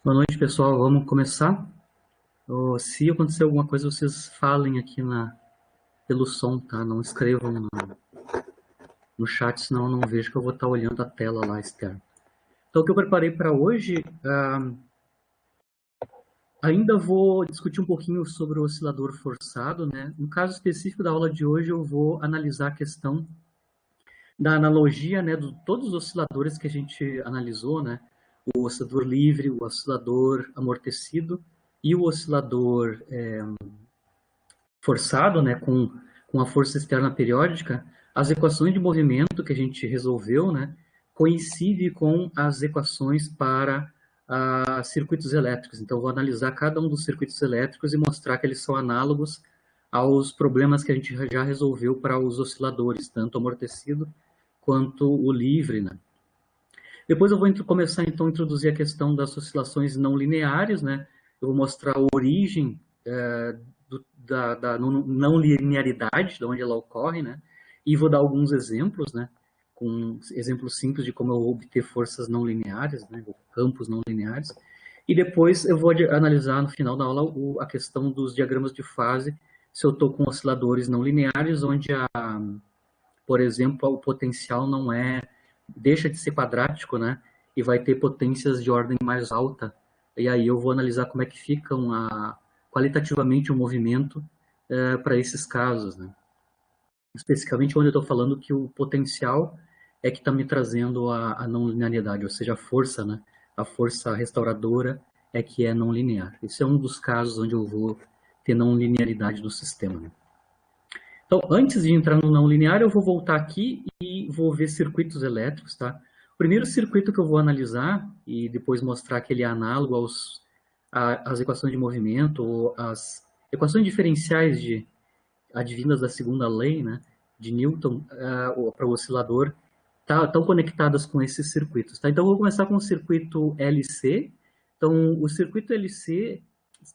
Boa noite, pessoal. Vamos começar? Se acontecer alguma coisa, vocês falem aqui pelo som, tá? Não escrevam no chat, senão eu não vejo que eu vou estar olhando a tela lá externa. Então, o que eu preparei para hoje, ainda vou discutir um pouquinho sobre o oscilador forçado, né? No caso específico da aula de hoje, eu vou analisar a questão da analogia, né, de todos os osciladores que a gente analisou, né? O oscilador livre, o oscilador amortecido e o oscilador forçado, né, com a força externa periódica. As equações de movimento que a gente resolveu, né, coincidem com as equações para circuitos elétricos. Então, vou analisar cada um dos circuitos elétricos e mostrar que eles são análogos aos problemas que a gente já resolveu para os osciladores, tanto o amortecido quanto o livre, né. Depois eu vou começar, então, a introduzir a questão das oscilações não lineares, né. Eu vou mostrar a origem da não linearidade, de onde ela ocorre, né? E vou dar alguns exemplos, né? Com exemplos simples de como eu vou obter forças não lineares, né? Campos não lineares. E depois eu vou analisar no final da aula a questão dos diagramas de fase, se eu estou com osciladores não lineares, onde, por exemplo, o potencial não deixa de ser quadrático, né? E vai ter potências de ordem mais alta. E aí eu vou analisar como é que ficam qualitativamente o movimento para esses casos, né? Especificamente onde eu estou falando que o potencial é que está me trazendo a não linearidade, ou seja, a força, né? A força restauradora é que é não linear. Esse é um dos casos onde eu vou ter não linearidade do sistema, né? Então, antes de entrar no não linear, eu vou voltar aqui e vou ver circuitos elétricos, tá? O primeiro circuito que eu vou analisar e depois mostrar que ele é análogo às equações de movimento, ou as equações diferenciais advindas da segunda lei, né, de Newton, para o oscilador, estão conectadas com esses circuitos, tá? Então, eu vou começar com o circuito LC. Então, o circuito LC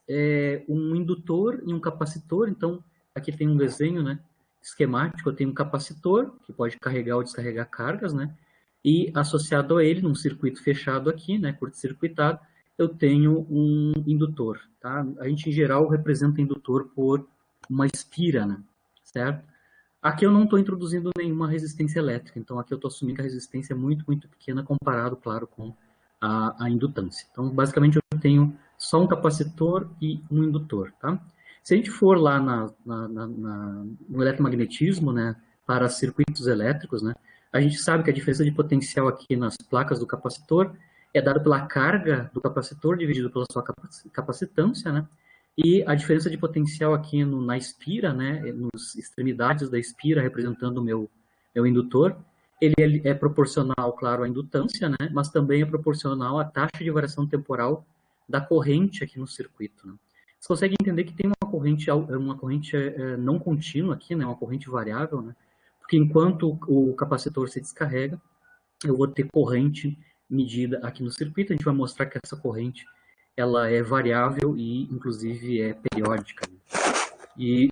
é um indutor e um capacitor. Então, aqui tem um desenho, né, esquemático. Eu tenho um capacitor, que pode carregar ou descarregar cargas, né? E associado a ele, num circuito fechado aqui, né, curto-circuitado, eu tenho um indutor, tá? A gente, em geral, representa indutor por uma espira, né? Certo? Aqui eu não estou introduzindo nenhuma resistência elétrica, então aqui eu estou assumindo que a resistência é muito, muito pequena comparado, claro, com a indutância. Então, basicamente, eu tenho só um capacitor e um indutor, tá? Se a gente for lá no eletromagnetismo, né, para circuitos elétricos, né, a gente sabe que a diferença de potencial aqui nas placas do capacitor é dada pela carga do capacitor dividido pela sua capacitância, né? E a diferença de potencial aqui na espira, né, nas extremidades da espira, representando o meu indutor, ele é proporcional, claro, à indutância, né, mas também é proporcional à taxa de variação temporal da corrente aqui no circuito, né. Você consegue entender que tem uma corrente não contínua aqui, né, uma corrente variável, né, porque enquanto o capacitor se descarrega, eu vou ter corrente medida aqui no circuito. A gente vai mostrar que essa corrente ela é variável e, inclusive, é periódica. E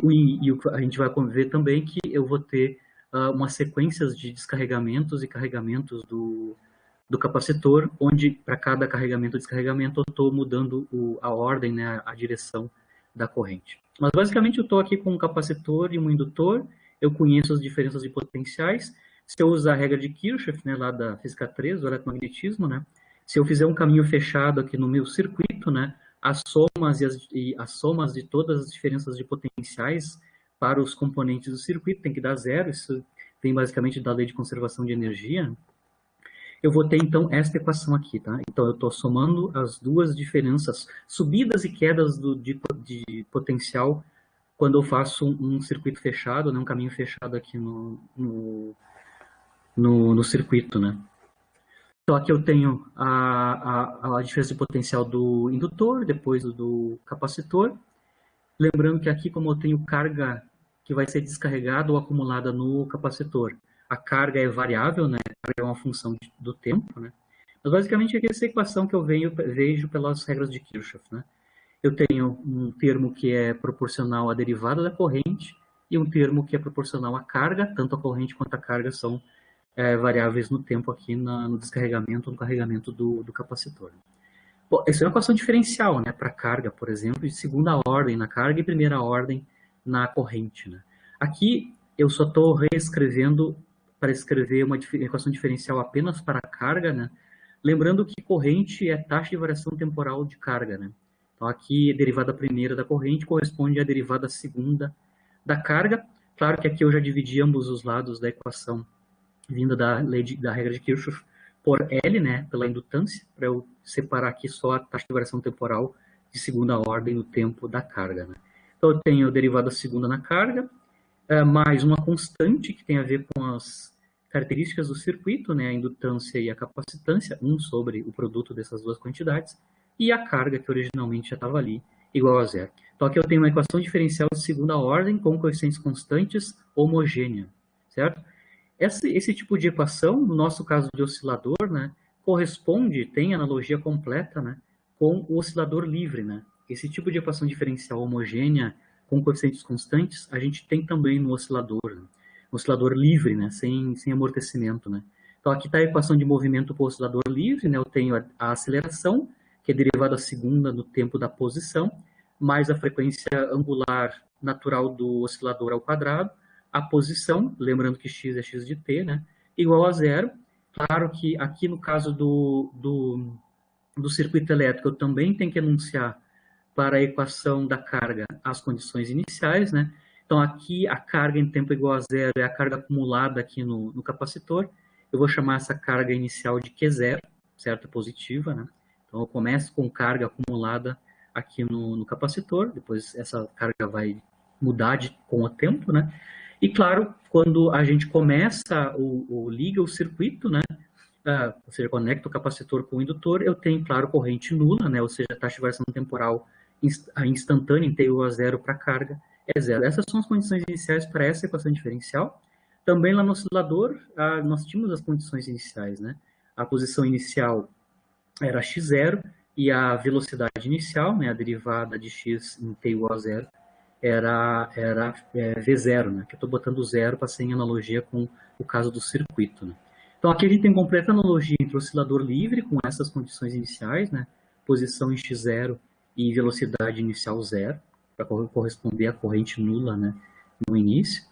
a gente vai ver também que eu vou ter umas sequências de descarregamentos e carregamentos do capacitor, onde para cada carregamento e descarregamento eu estou mudando a ordem, né, a direção da corrente. Mas basicamente eu estou aqui com um capacitor e um indutor, eu conheço as diferenças de potenciais. Se eu usar a regra de Kirchhoff, né, lá da física 3, do eletromagnetismo, né, se eu fizer um caminho fechado aqui no meu circuito, né, as somas de todas as diferenças de potenciais para os componentes do circuito tem que dar zero. Isso vem basicamente da lei de conservação de energia. Eu vou ter, então, esta equação aqui, tá? Então, eu estou somando as duas diferenças, subidas e quedas de potencial, quando eu faço um circuito fechado, né, um caminho fechado aqui no circuito, né? Então, aqui eu tenho a diferença de potencial do indutor, depois do capacitor. Lembrando que aqui, como eu tenho carga que vai ser descarregada ou acumulada no capacitor, a carga é variável, né? A carga é uma função do tempo, né? Mas basicamente é essa equação que eu vejo pelas regras de Kirchhoff, né? Eu tenho um termo que é proporcional à derivada da corrente e um termo que é proporcional à carga. Tanto a corrente quanto a carga são variáveis no tempo aqui no descarregamento ou no carregamento do capacitor. Bom, essa é uma equação diferencial, né, para carga, por exemplo, de segunda ordem na carga e primeira ordem na corrente, né? Aqui eu só estou reescrevendo para escrever uma equação diferencial apenas para a carga, né? Lembrando que corrente é taxa de variação temporal de carga, né? Então aqui a derivada primeira da corrente corresponde à derivada segunda da carga. Claro que aqui eu já dividi ambos os lados da equação vinda da regra de Kirchhoff por L, né, pela indutância, para eu separar aqui só a taxa de variação temporal de segunda ordem no tempo da carga, né? Então eu tenho a derivada segunda na carga, mais uma constante que tem a ver com as características do circuito, né, a indutância e a capacitância, 1 sobre o produto dessas duas quantidades, e a carga, que originalmente já estava ali, igual a zero. Então aqui eu tenho uma equação diferencial de segunda ordem com coeficientes constantes homogênea, certo? Esse tipo de equação, no nosso caso de oscilador, né, corresponde, tem analogia completa, né, com o oscilador livre, né? Esse tipo de equação diferencial homogênea com coeficientes constantes, a gente tem também no oscilador, né? Oscilador livre, né, sem amortecimento, né? Então aqui está a equação de movimento para o oscilador livre, né? Eu tenho a aceleração, que é derivada segunda no tempo da posição, mais a frequência angular natural do oscilador ao quadrado, a posição, lembrando que x é x de t, né, igual a zero. Claro que aqui no caso do circuito elétrico eu também tenho que enunciar para a equação da carga as condições iniciais, né? Então aqui a carga em tempo igual a zero é a carga acumulada aqui no capacitor. Eu vou chamar essa carga inicial de Q0, certo? Positiva, né? Então eu começo com carga acumulada aqui no capacitor, depois essa carga vai mudar com o tempo, né? E claro, quando a gente começa liga o circuito, né? Ou seja, conecta o capacitor com o indutor, eu tenho, claro, corrente nula, né? Ou seja, a taxa de variação temporal instantânea em t igual a zero para a carga é zero. Essas são as condições iniciais para essa equação diferencial. Também lá no oscilador, nós tínhamos as condições iniciais, né? A posição inicial era x0 e a velocidade inicial, né? A derivada de x em t igual a zero, era V0, né? Que eu estou botando zero para ser em analogia com o caso do circuito, né? Então aqui a gente tem completa analogia entre o oscilador livre com essas condições iniciais, né? Posição em x0 e velocidade inicial zero, para corresponder à corrente nula, né? No início.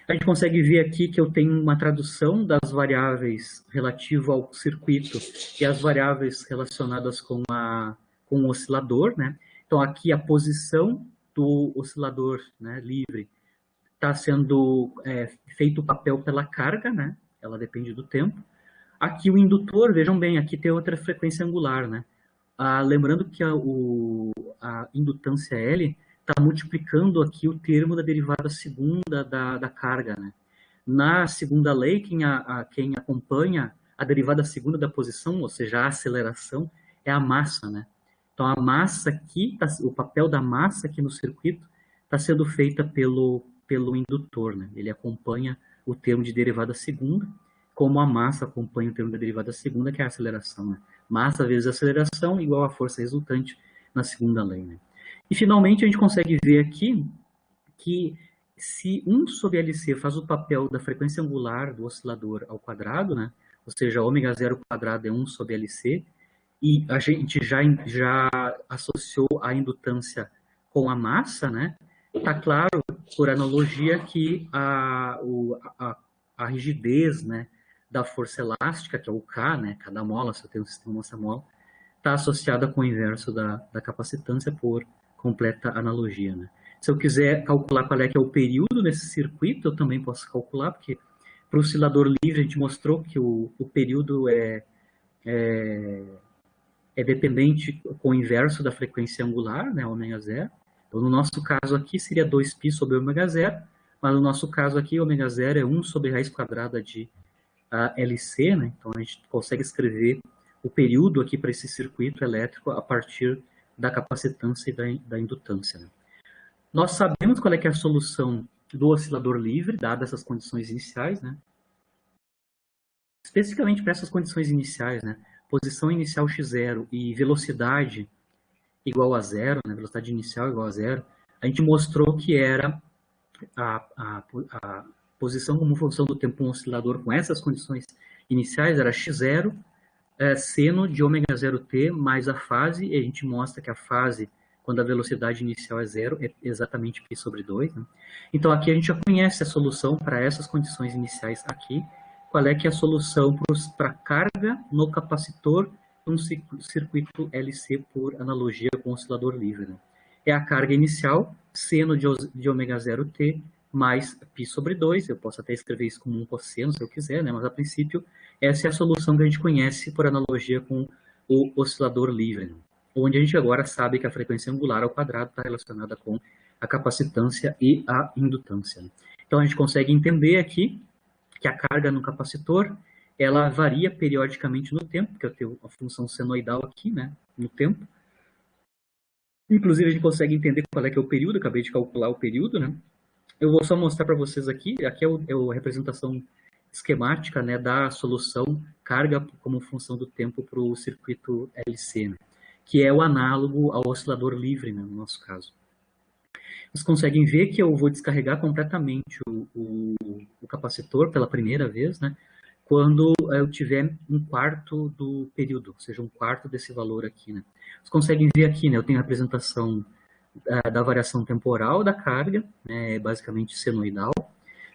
A gente consegue ver aqui que eu tenho uma tradução das variáveis relativa ao circuito e as variáveis relacionadas com o oscilador, né? Então aqui a posição do oscilador, né, livre, está sendo feito o papel pela carga, né? Ela depende do tempo. Aqui o indutor, vejam bem, aqui tem outra frequência angular, né? Lembrando que a indutância L está multiplicando aqui o termo da derivada segunda da carga, né? Na segunda lei, quem acompanha a derivada segunda da posição, ou seja, a aceleração, é a massa, né? Então, a massa aqui, o papel da massa aqui no circuito está sendo feita pelo indutor, né? Ele acompanha o termo de derivada segunda, como a massa acompanha o termo da derivada segunda, que é a aceleração, né? Massa vezes aceleração igual a força resultante na segunda lei, né? E, finalmente, a gente consegue ver aqui que se 1 sobre LC faz o papel da frequência angular do oscilador ao quadrado, né? Ou seja, ômega zero quadrado é 1 sobre LC, e a gente já associou a indutância com a massa, né? Está claro, por analogia, que a rigidez, né, da força elástica, que é o K, né, cada mola, se eu tenho um sistema massa-mola, está associada com o inverso da capacitância por completa analogia, né? Se eu quiser calcular qual é que é o período nesse circuito, eu também posso calcular, porque para o oscilador livre a gente mostrou que o período é dependente com o inverso da frequência angular, né, ômega zero. Então, no nosso caso aqui seria 2π sobre ômega zero, mas no nosso caso aqui, ômega zero é 1 sobre raiz quadrada de LC, né? Então a gente consegue escrever o período aqui para esse circuito elétrico a partir da capacitância e da indutância, né? Nós sabemos qual é que é a solução do oscilador livre, dadas essas condições iniciais, né? Especificamente para essas condições iniciais, né? Posição inicial x0 e velocidade igual a zero, né? Velocidade inicial igual a zero, a gente mostrou que era a posição como função do tempo um oscilador com essas condições iniciais era x0 seno de ômega 0t mais a fase, e a gente mostra que a fase, quando a velocidade inicial é zero, é exatamente π sobre 2. Né? Então aqui a gente já conhece a solução para essas condições iniciais aqui. Qual é que é a solução para a carga no capacitor num circuito LC por analogia com o oscilador livre? Né? É a carga inicial, seno de ômega 0t, mais π sobre 2, eu posso até escrever isso como um cosseno se eu quiser, né? Mas a princípio essa é a solução que a gente conhece por analogia com o oscilador livre, né? Onde a gente agora sabe que a frequência angular ao quadrado está relacionada com a capacitância e a indutância. Né? Então a gente consegue entender aqui que a carga no capacitor ela varia periodicamente no tempo, porque eu tenho a função senoidal aqui, né, no tempo. Inclusive a gente consegue entender qual é que é o período, acabei de calcular o período, né? Eu vou só mostrar para vocês aqui é a representação esquemática, né, da solução carga como função do tempo para o circuito LC, né, que é o análogo ao oscilador livre, né, no nosso caso. Vocês conseguem ver que eu vou descarregar completamente o capacitor pela primeira vez, né, quando eu tiver um quarto do período, ou seja, um quarto desse valor aqui. Né. Vocês conseguem ver aqui, né, eu tenho a representação da variação temporal da carga, né, basicamente senoidal,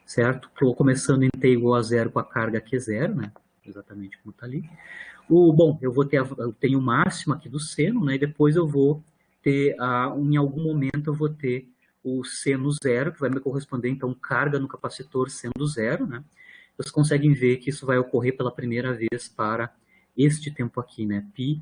certo? Começando em t igual a zero com a carga Q0, né? Exatamente como está ali. Bom, eu tenho o máximo aqui do seno, né? E depois eu vou ter, em algum momento eu vou ter o seno zero, que vai me corresponder, então, carga no capacitor sendo zero, né? Vocês conseguem ver que isso vai ocorrer pela primeira vez para este tempo aqui, né? Π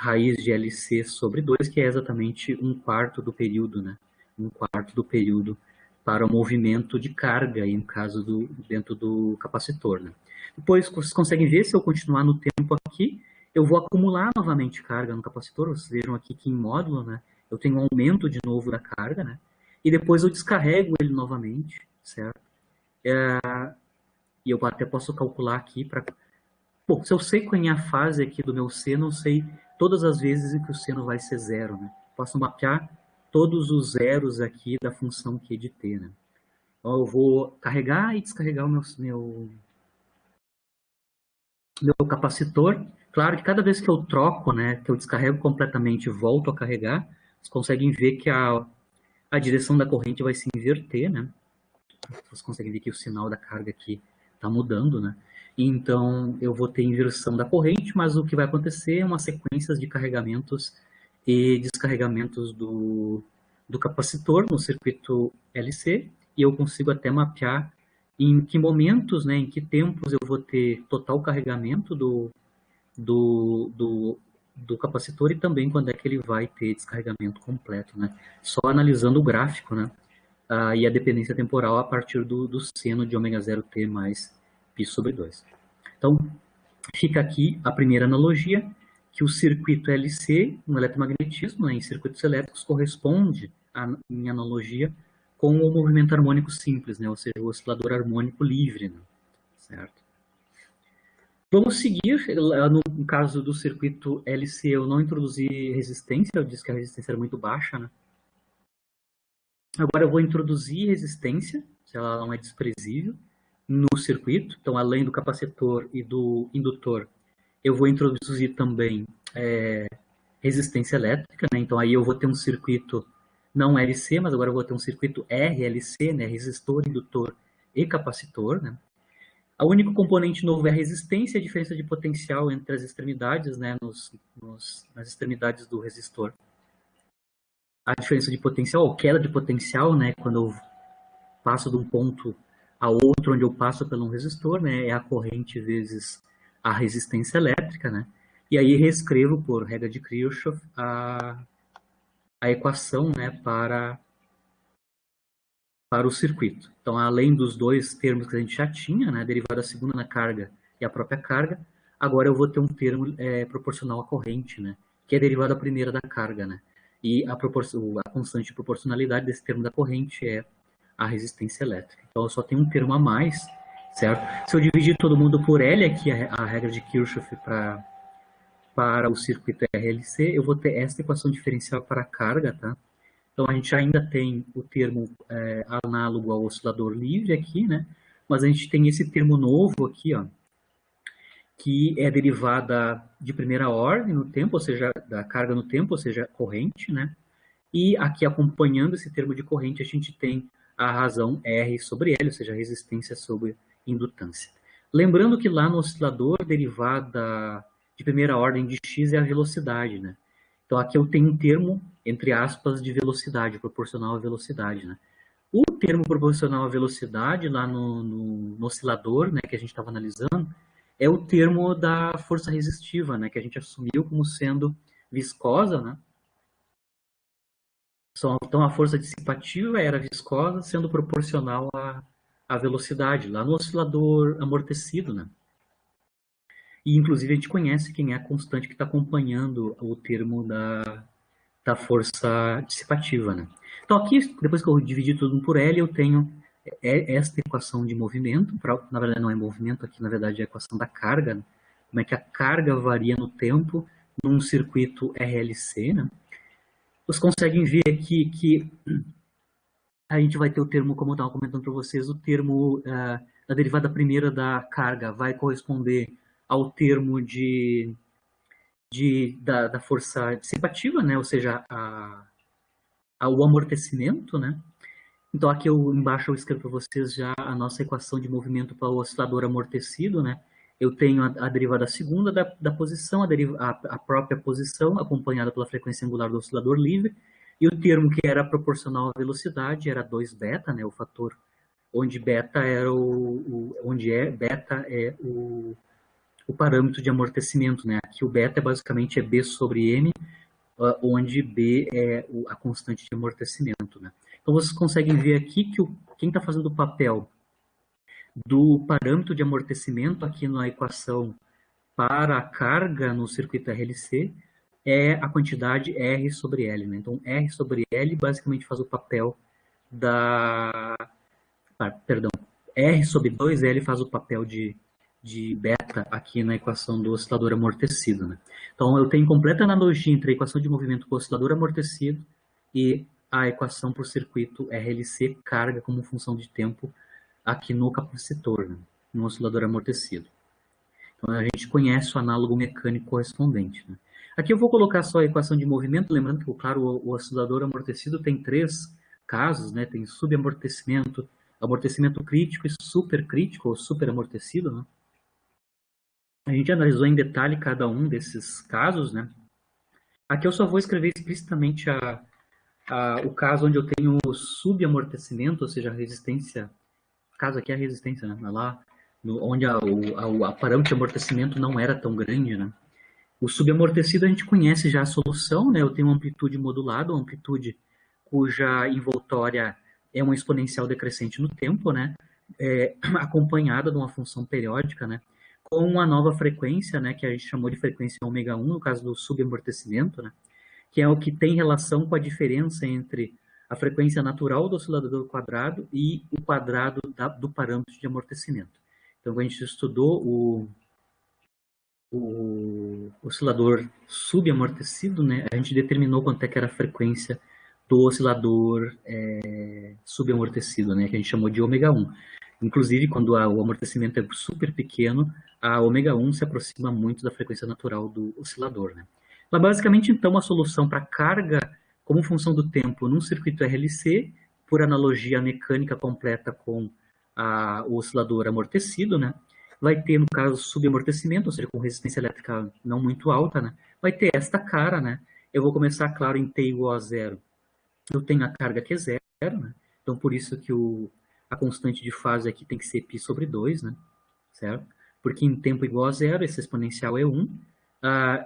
raiz de LC sobre 2, que é exatamente um quarto do período, né? Um quarto do período para o movimento de carga, aí, no caso dentro do capacitor. Né? Depois, vocês conseguem ver, se eu continuar no tempo aqui, eu vou acumular novamente carga no capacitor. Vocês vejam aqui que em módulo, né, eu tenho um aumento de novo da carga, né? E depois eu descarrego ele novamente, certo? E eu até posso calcular aqui para... Bom, se eu sei qual é a fase aqui do meu seno, eu sei todas as vezes em que o seno vai ser zero, né? Posso mapear todos os zeros aqui da função Q de t, né? Então eu vou carregar e descarregar o meu capacitor. Claro que cada vez que eu troco, né, que eu descarrego completamente e volto a carregar, vocês conseguem ver que a direção da corrente vai se inverter, né? Vocês conseguem ver que o sinal da carga aqui está mudando, né? Então, eu vou ter inversão da corrente, mas o que vai acontecer é uma sequência de carregamentos e descarregamentos do capacitor no circuito LC, e eu consigo até mapear em que momentos, né, em que tempos eu vou ter total carregamento do capacitor e também quando é que ele vai ter descarregamento completo, né? Só analisando o gráfico, né? E a dependência temporal a partir do seno de ômega 0t mais π sobre 2. Então, fica aqui a primeira analogia, que o circuito LC, no eletromagnetismo, né, em circuitos elétricos, corresponde, em analogia, com o movimento harmônico simples, né, ou seja, o oscilador harmônico livre. Né, certo? Vamos seguir, no caso do circuito LC, eu não introduzi resistência, eu disse que a resistência era muito baixa, né? Agora eu vou introduzir resistência, se ela não é desprezível, no circuito. Então, além do capacitor e do indutor, eu vou introduzir também resistência elétrica, né? Então, aí eu vou ter um circuito não LC, mas agora eu vou ter um circuito RLC, né? Resistor, indutor e capacitor, né? O único componente novo é a resistência e a diferença de potencial entre as extremidades, né? Nas extremidades do resistor. A diferença de potencial, ou queda de potencial, né, quando eu passo de um ponto a outro, onde eu passo por um resistor, né, é a corrente vezes a resistência elétrica, né, e aí reescrevo por regra de Kirchhoff a equação, né, para o circuito. Então, além dos dois termos que a gente já tinha, né, a derivada da segunda na carga e a própria carga, agora eu vou ter um termo proporcional à corrente, né, que é derivada da primeira da carga, né. E a constante de proporcionalidade desse termo da corrente é a resistência elétrica. Então, eu só tenho um termo a mais, certo? Se eu dividir todo mundo por L, aqui a regra de Kirchhoff para o circuito RLC, eu vou ter esta equação diferencial para a carga, tá? Então, a gente ainda tem o termo análogo ao oscilador livre aqui, né? Mas a gente tem esse termo novo aqui, ó, que é derivada de primeira ordem no tempo, ou seja, da carga no tempo, ou seja, corrente, né? E aqui acompanhando esse termo de corrente, a gente tem a razão R sobre L, ou seja, a resistência sobre indutância. Lembrando que lá no oscilador, derivada de primeira ordem de x é a velocidade, né? Então aqui eu tenho um termo, entre aspas, de velocidade, proporcional à velocidade, né? O termo proporcional à velocidade lá no oscilador, né, que a gente estava analisando, é o termo da força resistiva, né, que a gente assumiu como sendo viscosa, né? Então a força dissipativa era viscosa, sendo proporcional à velocidade, lá no oscilador amortecido, né? E inclusive a gente conhece quem é a constante que está acompanhando o termo da força dissipativa, né? Então aqui, depois que eu dividi tudo por L, eu tenho esta equação de movimento, na verdade não é movimento, aqui na verdade é a equação da carga, né? Como é que a carga varia no tempo num circuito RLC, né? Vocês conseguem ver aqui que a gente vai ter o termo, como eu estava comentando para vocês, o termo da derivada primeira da carga vai corresponder ao termo da força dissipativa, né? Ou seja, ao amortecimento, né? Então aqui embaixo eu escrevo para vocês já a nossa equação de movimento para o oscilador amortecido, né? Eu tenho a derivada segunda da posição, a própria posição, acompanhada pela frequência angular do oscilador livre, e o termo que era proporcional à velocidade era 2 beta, né? O fator onde beta era beta é o parâmetro de amortecimento, né? Aqui o beta basicamente é B sobre M, onde B é a constante de amortecimento, né? Então vocês conseguem ver aqui que quem está fazendo o papel do parâmetro de amortecimento aqui na equação para a carga no circuito RLC é a quantidade R sobre L, né? Então R sobre L basicamente faz o papel perdão, R sobre 2L faz o papel de beta aqui na equação do oscilador amortecido, né? Então eu tenho completa analogia entre a equação de movimento com o oscilador amortecido e a equação para o circuito RLC carga como função de tempo aqui no capacitor, né? No oscilador amortecido. Então a gente conhece o análogo mecânico correspondente, né? Aqui eu vou colocar só a equação de movimento, lembrando que, claro, o oscilador amortecido tem 3 casos, né? Tem subamortecimento, amortecimento crítico e supercrítico, ou superamortecido, né? A gente analisou em detalhe cada um desses casos, né? Aqui eu só vou escrever explicitamente o caso onde eu tenho subamortecimento, ou seja, a resistência, o caso aqui é a resistência, né? Lá, onde a parâmetro de amortecimento não era tão grande, né? O subamortecido a gente conhece já a solução, né? Eu tenho uma amplitude modulada, uma amplitude cuja envoltória é uma exponencial decrescente no tempo, né? Acompanhada de uma função periódica, né? Com uma nova frequência, né? Que a gente chamou de frequência ω1, no caso do subamortecimento, né? Que é o que tem relação com a diferença entre a frequência natural do oscilador quadrado e o quadrado do parâmetro de amortecimento. Então, quando a gente estudou o oscilador subamortecido, né, a gente determinou quanto é que era a frequência do oscilador subamortecido, né, que a gente chamou de ω1. Inclusive, quando o amortecimento é super pequeno, a ω1 se aproxima muito da frequência natural do oscilador, né. Mas, basicamente, então, a solução para carga como função do tempo num circuito RLC, por analogia mecânica completa com o oscilador amortecido, né, vai ter, no caso, subamortecimento, ou seja, com resistência elétrica não muito alta, né, vai ter esta cara, né. Eu vou começar, claro, em t igual a 0. Eu tenho a carga que é 0, né, então por isso que a constante de fase aqui tem que ser π sobre 2, né, certo? Porque em tempo igual a 0, esse exponencial é 1,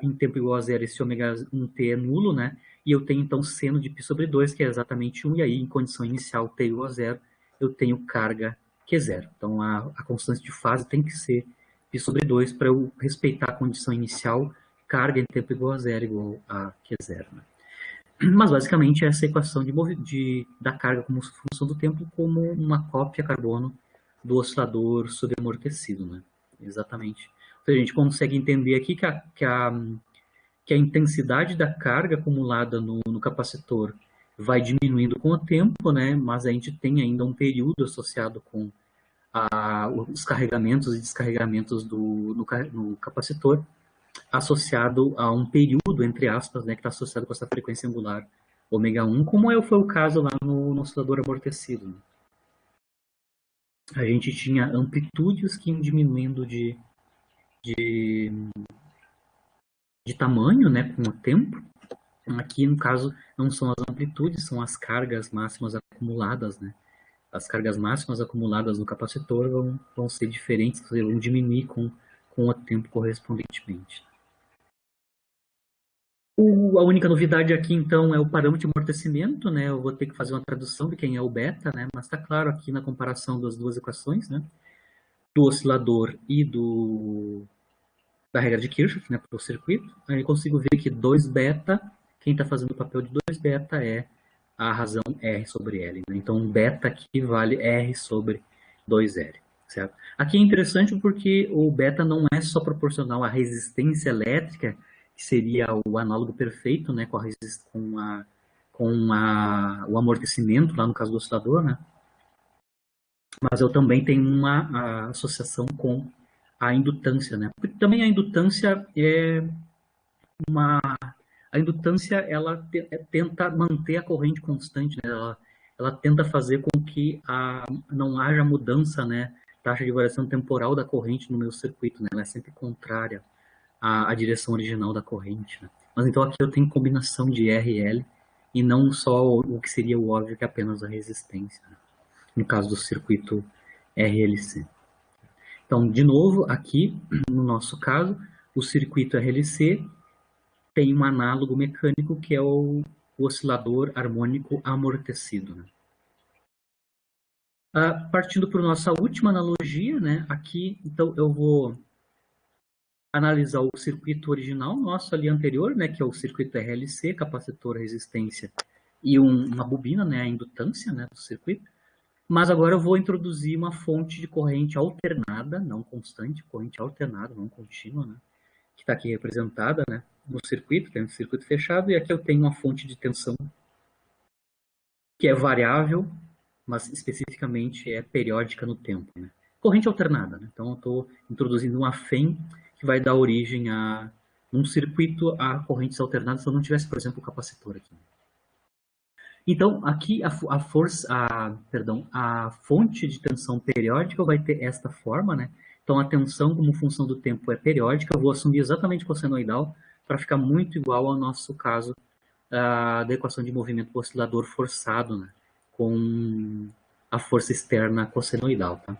em tempo igual a 0, esse ω1t é nulo, né? E eu tenho, então, seno de π sobre 2, que é exatamente 1, e aí, em condição inicial, t igual a 0, eu tenho carga que é 0. Então, a constante de fase tem que ser π sobre 2 para eu respeitar a condição inicial, carga em tempo igual a 0 igual a Q é 0, né? Mas, basicamente, essa equação da carga como função do tempo como uma cópia carbono do oscilador subamortecido, né? Exatamente. Então, a gente consegue entender aqui que a intensidade da carga acumulada no capacitor vai diminuindo com o tempo, né? Mas a gente tem ainda um período associado com os carregamentos e descarregamentos no capacitor, associado a um período, entre aspas, né, que está associado com essa frequência angular ômega 1, como foi o caso lá no oscilador amortecido. Né? A gente tinha amplitudes que iam diminuindo de tamanho, né, com o tempo. Aqui, no caso, não são as amplitudes, são as cargas máximas acumuladas, né? As cargas máximas acumuladas no capacitor vão ser diferentes, vão diminuir com o tempo correspondentemente. A única novidade aqui, então, é o parâmetro de amortecimento, né? Eu vou ter que fazer uma tradução de quem é o beta, né? Mas está claro aqui na comparação das duas equações, né? Do oscilador e da regra de Kirchhoff, né? Para o circuito. Aí eu consigo ver que 2 beta, quem está fazendo o papel de 2 beta é a razão R sobre L. Né? Então, beta aqui vale R sobre 2L. Certo? Aqui é interessante porque o beta não é só proporcional à resistência elétrica, que seria o análogo perfeito, né, o amortecimento, lá no caso do oscilador, né? Mas eu também tenho uma associação com a indutância, né? Porque também a indutância ela tenta manter a corrente constante, né? Ela tenta fazer com que não haja mudança, né? Taxa de variação temporal da corrente no meu circuito, né? Ela é sempre contrária à direção original da corrente, né? Mas então aqui eu tenho combinação de R e L e não só o que seria o óbvio, que é apenas a resistência, né? No caso do circuito RLC. Então, de novo, aqui, no nosso caso, o circuito RLC tem um análogo mecânico que é o oscilador harmônico amortecido. Né? Partindo para a nossa última analogia, né? Aqui, então, eu vou analisar o circuito original nosso ali anterior, né? Que é o circuito RLC, capacitor, resistência e uma bobina, né? A indutância, né? Do circuito. Mas agora eu vou introduzir uma fonte de corrente alternada, não constante, corrente alternada, não contínua, né? Que está aqui representada, né? No circuito, tem um circuito fechado, e aqui eu tenho uma fonte de tensão que é variável, mas especificamente é periódica no tempo. Né? Corrente alternada, né? Então eu estou introduzindo uma FEM que vai dar origem num circuito a correntes alternadas se eu não tivesse, por exemplo, o capacitor aqui. Então, aqui a fonte de tensão periódica vai ter esta forma, né? Então, a tensão como função do tempo é periódica, eu vou assumir exatamente cossenoidal para ficar muito igual ao nosso caso da equação de movimento do oscilador forçado, né? Com a força externa cossenoidal, tá?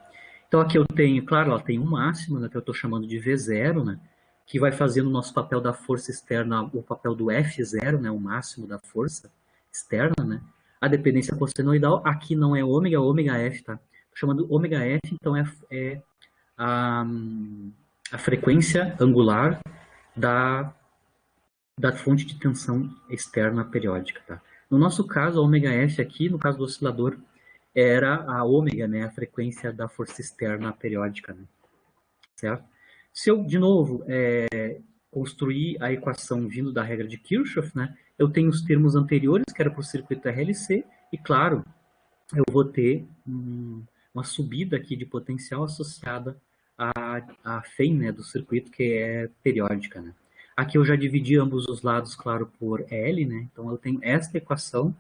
Então, aqui eu tenho, claro, ela tem um máximo, né, que eu estou chamando de V0, né? Que vai fazer no nosso papel da força externa o papel do F0, né? O máximo da força externa, né? A dependência cossenoidal, aqui não é ômega, é ômega F, tá? Tô chamando ômega F, então é a frequência angular da fonte de tensão externa periódica, tá? No nosso caso, a ômega F aqui, no caso do oscilador, era a ômega, né? A frequência da força externa periódica, né? Certo? Se eu, de novo, construir a equação vindo da regra de Kirchhoff, né? Eu tenho os termos anteriores, que era para o circuito RLC, e claro, eu vou ter uma subida aqui de potencial associada à FEM, né, do circuito, que é periódica. Né? Aqui eu já dividi ambos os lados, claro, por L, né? Então eu tenho esta equação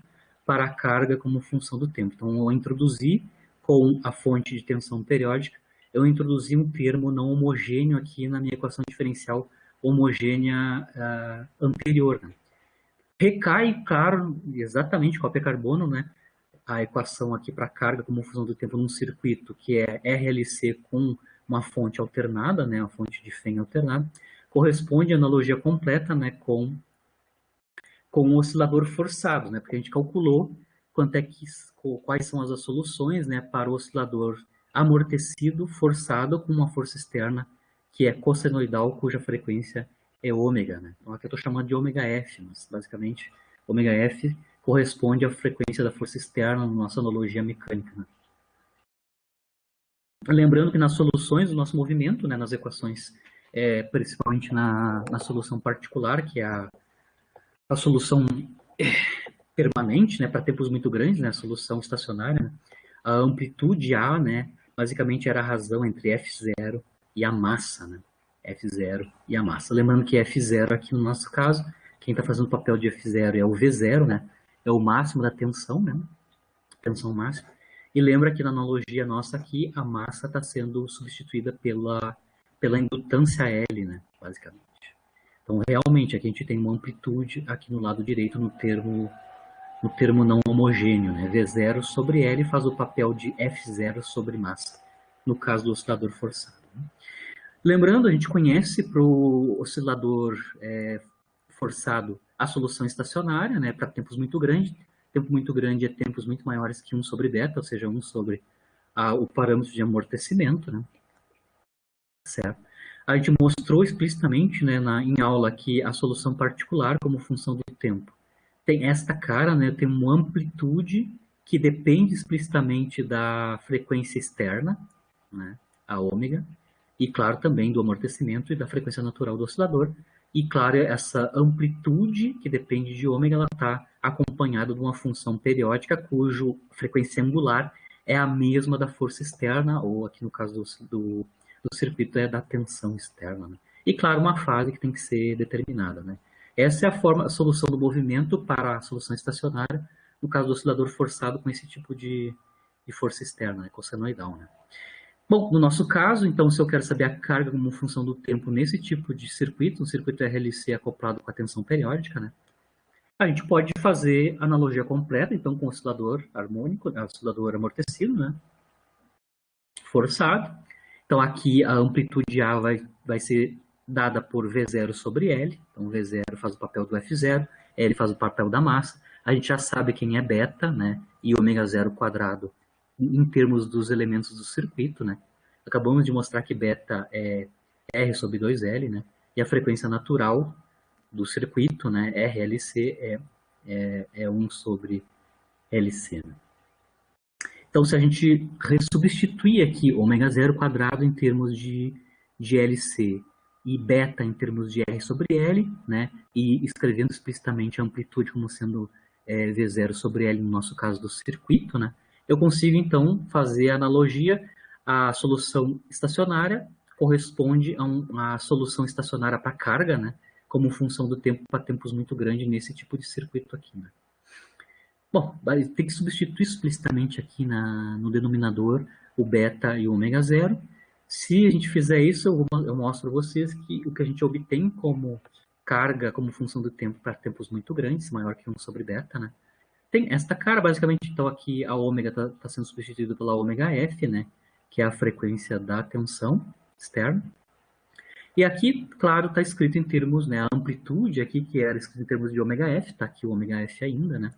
para a carga como função do tempo. Então eu introduzi com a fonte de tensão periódica, eu introduzi um termo não homogêneo aqui na minha equação diferencial homogênea anterior. Né? Recai, claro, exatamente cópia carbono, né? A equação aqui para carga como função do tempo num circuito que é RLC com uma fonte alternada, né? Uma fonte de FEM alternada, corresponde à analogia completa, né? Com um oscilador forçado, né? Porque a gente calculou quais são as soluções, né? Para o oscilador amortecido forçado com uma força externa que é cossenoidal, cuja frequência é ômega, né? Então aqui eu estou chamando de ômega F, mas basicamente ômega F corresponde à frequência da força externa na nossa analogia mecânica. Né? Lembrando que nas soluções do nosso movimento, né, nas equações, principalmente na solução particular, que é a solução permanente, né, para tempos muito grandes, né, a solução estacionária, né, a amplitude A, né, basicamente era a razão entre F0 e a massa, né? F0 e a massa. Lembrando que F0 aqui no nosso caso, quem está fazendo o papel de F0 é o V0, né? É o máximo da tensão, né? Tensão máxima. E lembra que na analogia nossa aqui, a massa está sendo substituída pela indutância L, né? Basicamente. Então, realmente, aqui a gente tem uma amplitude aqui no lado direito no termo não homogêneo, né? V0 sobre L faz o papel de F0 sobre massa, no caso do oscilador forçado. Lembrando, a gente conhece para o oscilador forçado a solução estacionária, né, para tempos muito grandes. Tempo muito grande é tempos muito maiores que 1 sobre beta, ou seja, 1 sobre o parâmetro de amortecimento, né? Certo? A gente mostrou explicitamente, né, em aula que a solução particular como função do tempo tem esta cara, né, tem uma amplitude que depende explicitamente da frequência externa, né, a ômega, e claro também do amortecimento e da frequência natural do oscilador. E claro, essa amplitude que depende de ômega, ela está acompanhada de uma função periódica cuja frequência angular é a mesma da força externa, ou aqui no caso do circuito é da tensão externa, né? E claro, uma fase que tem que ser determinada, né? Essa é a solução do movimento para a solução estacionária, no caso do oscilador forçado com esse tipo de força externa, né, cossenoidal, né? Bom, no nosso caso, então, se eu quero saber a carga como função do tempo nesse tipo de circuito, um circuito RLC acoplado com a tensão periódica, né, a gente pode fazer analogia completa, então, com o oscilador harmônico, oscilador amortecido, né, forçado. Então, aqui a amplitude A vai ser dada por V0 sobre L. Então, V0 faz o papel do F0, L faz o papel da massa. A gente já sabe quem é beta, né? E ômega 0 quadrado em termos dos elementos do circuito, né? Acabamos de mostrar que beta é R sobre 2L, né? E a frequência natural do circuito, né? RLC é 1 sobre LC, né? Então, se a gente substituir aqui ômega 0 quadrado em termos de LC e beta em termos de R sobre L, né, e escrevendo explicitamente a amplitude como sendo V0 sobre L no nosso caso do circuito, né, eu consigo então fazer a analogia. A solução estacionária corresponde a uma solução estacionária para carga, né, como função do tempo para tempos muito grandes nesse tipo de circuito aqui, né. Bom, tem que substituir explicitamente aqui no denominador o beta e o ômega 0. Se a gente fizer isso, eu mostro para vocês que o que a gente obtém como carga, como função do tempo para tempos muito grandes, maior que 1 sobre beta, né? Tem esta cara, basicamente, então aqui a ômega está sendo substituída pela ômega F, né? Que é a frequência da tensão externa. E aqui, claro, está escrito em termos, né? A amplitude aqui, que era escrito em termos de ômega F, está aqui o ômega F ainda, né?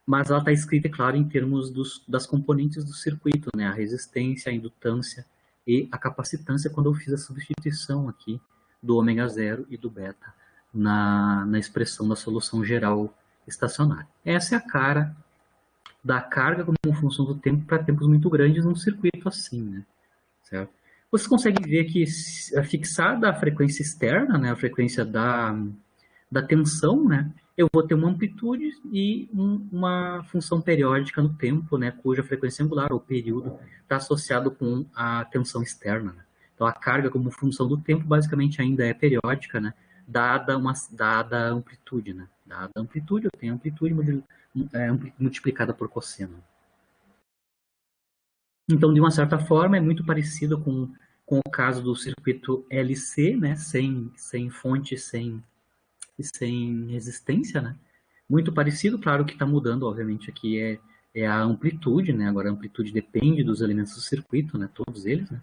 Mas ela está escrita, claro, em termos das componentes do circuito, né? A resistência, a indutância e a capacitância, quando eu fiz a substituição aqui do ômega 0 e do beta na expressão da solução geral estacionária. Essa é a cara da carga como função do tempo para tempos muito grandes num circuito assim, né? Certo? Você consegue ver que fixada a frequência externa, né? A frequência da tensão, né, eu vou ter uma amplitude e uma função periódica no tempo, né, cuja frequência angular, ou período, está associado com a tensão externa, né? Então, a carga como função do tempo, basicamente, ainda é periódica, né, dada a amplitude, né? Dada a amplitude, eu tenho amplitude multiplicada por cosseno. Então, de uma certa forma, é muito parecido com o caso do circuito LC, né, sem fonte, sem resistência, né? Muito parecido, claro que está mudando, obviamente, aqui é a amplitude, né? Agora a amplitude depende dos elementos do circuito, né? Todos eles, né?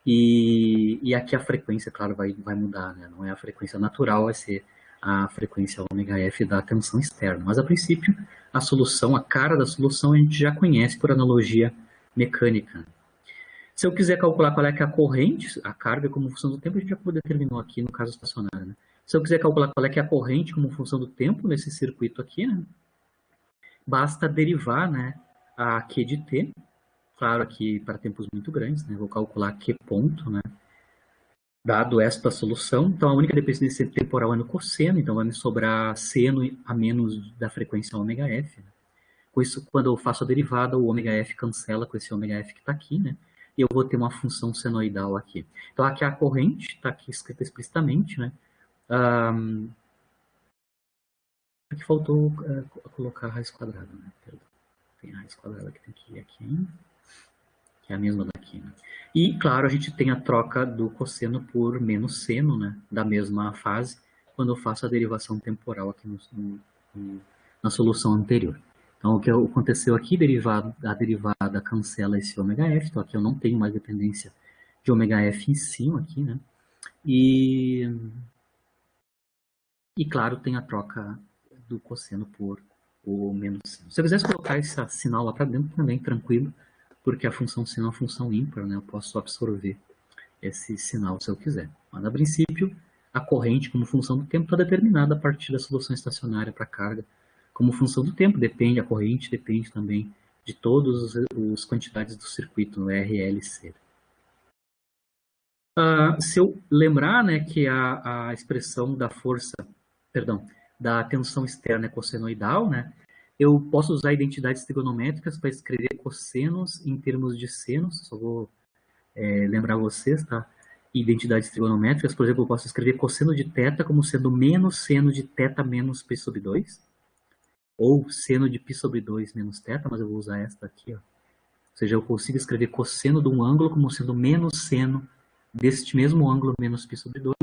E aqui a frequência, claro, vai mudar, né? Não é a frequência natural, vai ser a frequência ômega F da tensão externa. Mas, a princípio, a solução, a cara da solução, a gente já conhece por analogia mecânica. Se eu quiser calcular qual é que é a corrente, a carga como função do tempo, a gente já determinou aqui no caso estacionário, né? Se eu quiser calcular qual é que é a corrente como função do tempo nesse circuito aqui, né, basta derivar, né, a Q de T, claro aqui para tempos muito grandes, né, vou calcular Q ponto, né, dado esta solução. Então, a única dependência temporal é no cosseno, então vai me sobrar seno a menos da frequência ômega F. Né. Com isso, quando eu faço a derivada, o ômega F cancela com esse ômega F que está aqui, né, e eu vou ter uma função senoidal aqui. Então aqui a corrente, está aqui escrita explicitamente, né? Aqui faltou colocar a raiz quadrada, né? Perdão. Tem a raiz quadrada que tem que ir aqui, que é a mesma daqui, né? E, claro, a gente tem a troca do cosseno por menos seno, né? Da mesma fase, quando eu faço a derivação temporal aqui na solução anterior. Então, o que aconteceu aqui, a derivada cancela esse ômega-f, então aqui eu não tenho mais dependência de ômega-f em cima aqui, né? E, claro, tem a troca do cosseno por o menos seno. Se eu quisesse colocar esse sinal lá para dentro também, tranquilo, porque a função seno é uma função ímpar, né? Eu posso absorver esse sinal se eu quiser. Mas, a princípio, a corrente como função do tempo está determinada a partir da solução estacionária para carga. Como função do tempo, depende, a corrente depende também de todas as quantidades do circuito, no RLC. Se eu lembrar, né, que a expressão da força, perdão, da tensão externa é cossenoidal, né, eu posso usar identidades trigonométricas para escrever cossenos em termos de senos, só vou lembrar vocês, tá? Identidades trigonométricas, por exemplo, eu posso escrever cosseno de θ como sendo menos seno de θ menos π sobre 2, ou seno de π sobre 2 menos θ, mas eu vou usar esta aqui, ó. Ou seja, eu consigo escrever cosseno de um ângulo como sendo menos seno deste mesmo ângulo menos π sobre 2.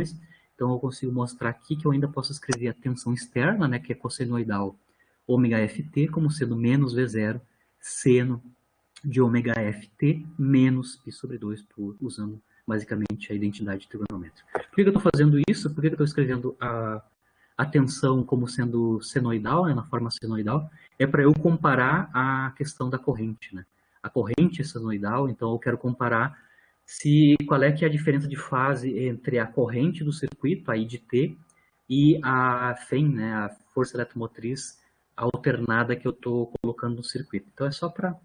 Então, eu consigo mostrar aqui que eu ainda posso escrever a tensão externa, né, que é cossenoidal ômega ft, como sendo menos V0 seno de ômega ft menos π sobre 2, usando basicamente a identidade trigonométrica. Por que eu estou fazendo isso? Por que eu estou escrevendo a tensão como sendo senoidal, né, na forma senoidal? É para eu comparar a questão da corrente, né? A corrente é senoidal, então eu quero comparar qual é que é a diferença de fase entre a corrente do circuito, a I de T, e a FEM, né, a força eletromotriz alternada que eu estou colocando no circuito. Então é só para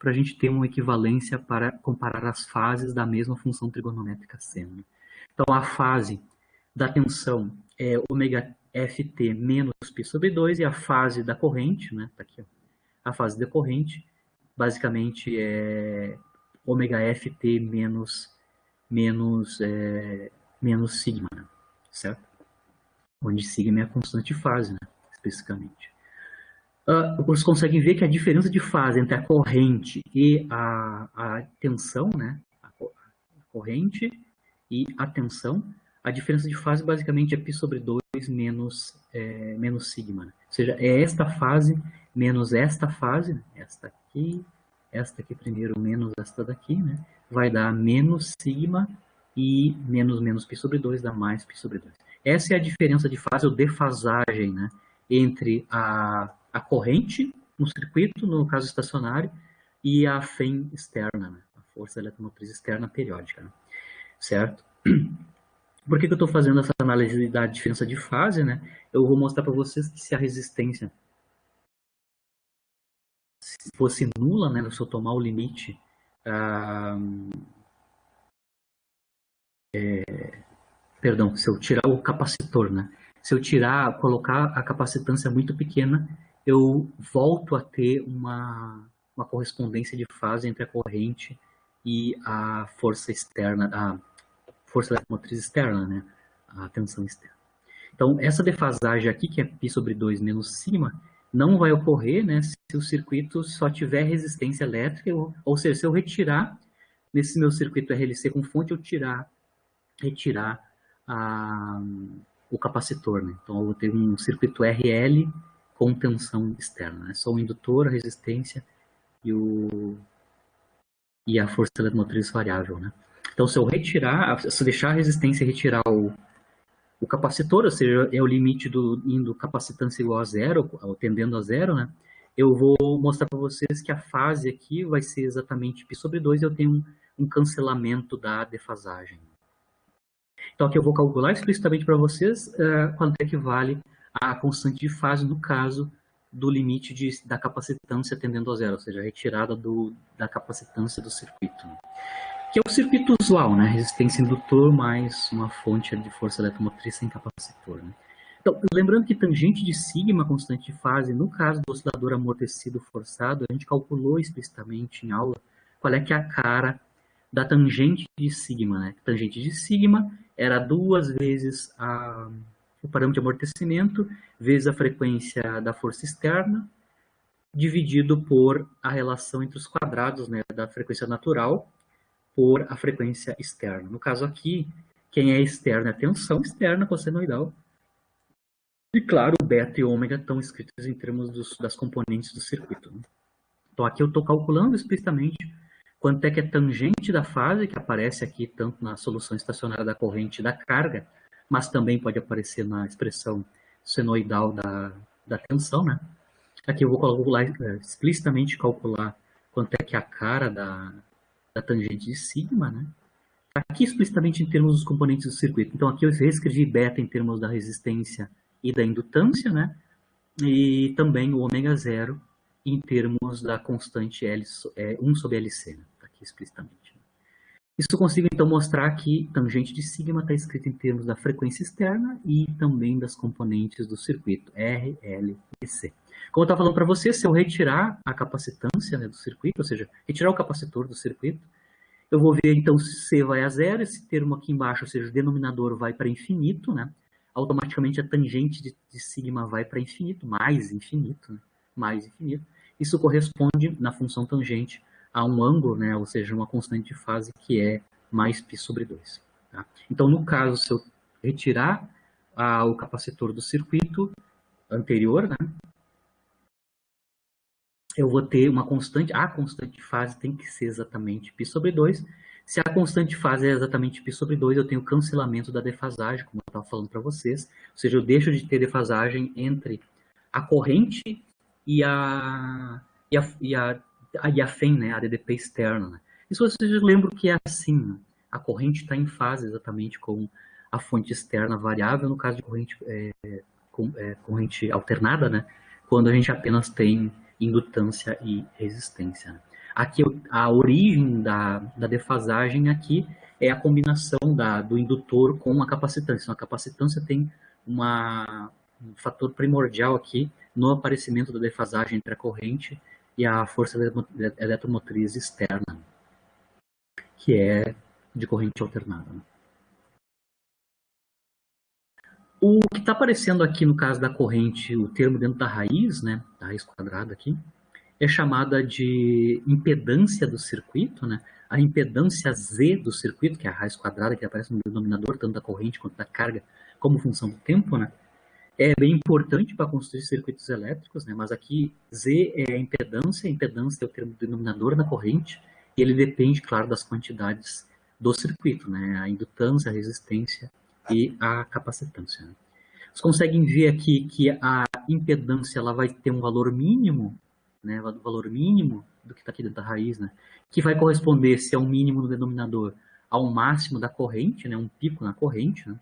a gente ter uma equivalência para comparar as fases da mesma função trigonométrica seno. Então a fase da tensão é ômega ft menos π sobre 2, e a fase da corrente, né, tá aqui, ó, a fase da corrente, basicamente é ômega ft menos sigma, né, certo? Onde sigma é a constante de fase, né, especificamente. Vocês conseguem ver que a diferença de fase entre a corrente e a tensão, né, a corrente e a tensão, a diferença de fase basicamente é π sobre 2 menos sigma, né? Ou seja, é esta fase menos esta fase, né? Esta aqui primeiro menos esta daqui, né? Vai dar menos sigma, e menos π sobre 2 dá mais π sobre 2. Essa é a diferença de fase, ou defasagem, né, entre a corrente no circuito, no caso estacionário, e a FEM externa, né, a força eletromotriz externa periódica, né, certo? Por que eu estou fazendo essa análise da diferença de fase, né? Eu vou mostrar para vocês que se a resistência fosse nula, né, se eu tomar o limite, perdão, se eu tirar o capacitor, né? Se eu colocar a capacitância muito pequena, eu volto a ter uma correspondência de fase entre a corrente e a força externa, a força eletromotriz externa, né? A tensão externa. Então, essa defasagem aqui, que é π sobre 2 menos sigma, não vai ocorrer, né, se o circuito só tiver resistência elétrica, ou seja, se eu retirar, nesse meu circuito RLC com fonte, eu retirar o capacitor, né? Então eu vou ter um circuito RL com tensão externa, né? Só o indutor, a resistência e a força eletromotriz variável, né? Então se eu deixar a resistência e retirar o capacitor, ou seja, é o limite indo capacitância igual a zero, ou tendendo a zero, né? Eu vou mostrar para vocês que a fase aqui vai ser exatamente π sobre 2, e eu tenho um cancelamento da defasagem. Então aqui eu vou calcular explicitamente para vocês quanto é que vale a constante de fase no caso do limite da capacitância tendendo a zero, ou seja, a retirada da capacitância do circuito, né? Que é o circuito usual, né? Resistência indutor mais uma fonte de força eletromotriz sem capacitor, né? Então, lembrando que tangente de sigma, constante de fase, no caso do oscilador amortecido forçado, a gente calculou explicitamente em aula qual é que é a cara da tangente de sigma, né? Tangente de sigma era 2 vezes o parâmetro de amortecimento vezes a frequência da força externa, dividido por a relação entre os quadrados, né, da frequência natural por a frequência externa. No caso aqui, quem é externo é a tensão externa cossenoidal. E claro, o beta e o ômega estão escritos em termos das componentes do circuito, né? Então aqui eu estou calculando explicitamente quanto é que é tangente da fase, que aparece aqui tanto na solução estacionária da corrente e da carga, mas também pode aparecer na expressão senoidal da tensão, né? Aqui eu vou calcular, explicitamente calcular quanto é que é a cara da tangente de sigma, né? Aqui explicitamente em termos dos componentes do circuito. Então aqui eu reescrevi beta em termos da resistência e da indutância, né? E também o ômega zero em termos da constante L, 1 sobre LC, né? Tá aqui explicitamente. Isso eu consigo então mostrar que tangente de sigma está escrito em termos da frequência externa e também das componentes do circuito, R, L e C. Como eu estava falando para você, se eu retirar a capacitância, né, do circuito, ou seja, retirar o capacitor do circuito, eu vou ver então se C vai a zero, esse termo aqui embaixo, ou seja, o denominador vai para infinito, né? Automaticamente a tangente de sigma vai para infinito, mais infinito, né? Mais infinito. Isso corresponde, na função tangente, a um ângulo, né? Ou seja, uma constante de fase que é mais π sobre 2. Tá? Então, no caso, se eu retirar o capacitor do circuito anterior, né? Eu vou ter uma constante, a constante de fase tem que ser exatamente π sobre 2. Se a constante de fase é exatamente π sobre 2, eu tenho cancelamento da defasagem, como eu estava falando para vocês. Ou seja, eu deixo de ter defasagem entre a corrente e a FEM, né, a DDP externa. Né? E se vocês lembram que é assim, né? A corrente está em fase exatamente com a fonte externa variável, no caso de corrente alternada, né? Quando a gente apenas tem indutância e resistência. Aqui a origem da defasagem aqui é a combinação do indutor com a capacitância. Então, a capacitância tem um fator primordial aqui no aparecimento da defasagem entre a corrente e a força eletromotriz externa, que é de corrente alternada. O que está aparecendo aqui no caso da corrente, o termo dentro da raiz, né, da raiz quadrada aqui, é chamada de impedância do circuito, né? A impedância Z do circuito, que é a raiz quadrada que aparece no denominador, tanto da corrente quanto da carga, como função do tempo, né? É bem importante para construir circuitos elétricos, né? Mas aqui Z é a impedância é o termo denominador da corrente, e ele depende, claro, das quantidades do circuito, né? A indutância, a resistência e a capacitância. Né? Vocês conseguem ver aqui que a impedância ela vai ter um valor mínimo, né, valor mínimo do que está aqui dentro da raiz, né, que vai corresponder, se é um mínimo no denominador, ao máximo da corrente, né, um pico na corrente. Né.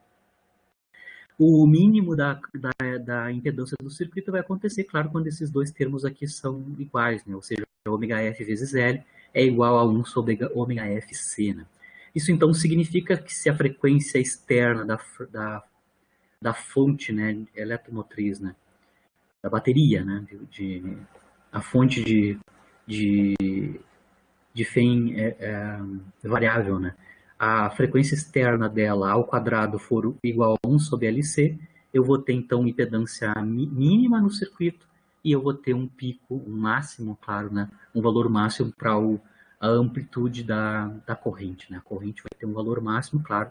O mínimo da impedância do circuito vai acontecer, claro, quando esses dois termos aqui são iguais, né, ou seja, ômega-f vezes L é igual a 1 sobre ômega-fc. Né. Isso, então, significa que se a frequência externa da fonte, né, eletromotriz, né, da bateria, né, a fonte de FEM é variável, né? A frequência externa dela ao quadrado for igual a 1 sobre LC, eu vou ter então impedância mínima no circuito e eu vou ter um pico, um máximo, claro, né? Um valor máximo para a amplitude da corrente, né? A corrente vai ter um valor máximo, claro,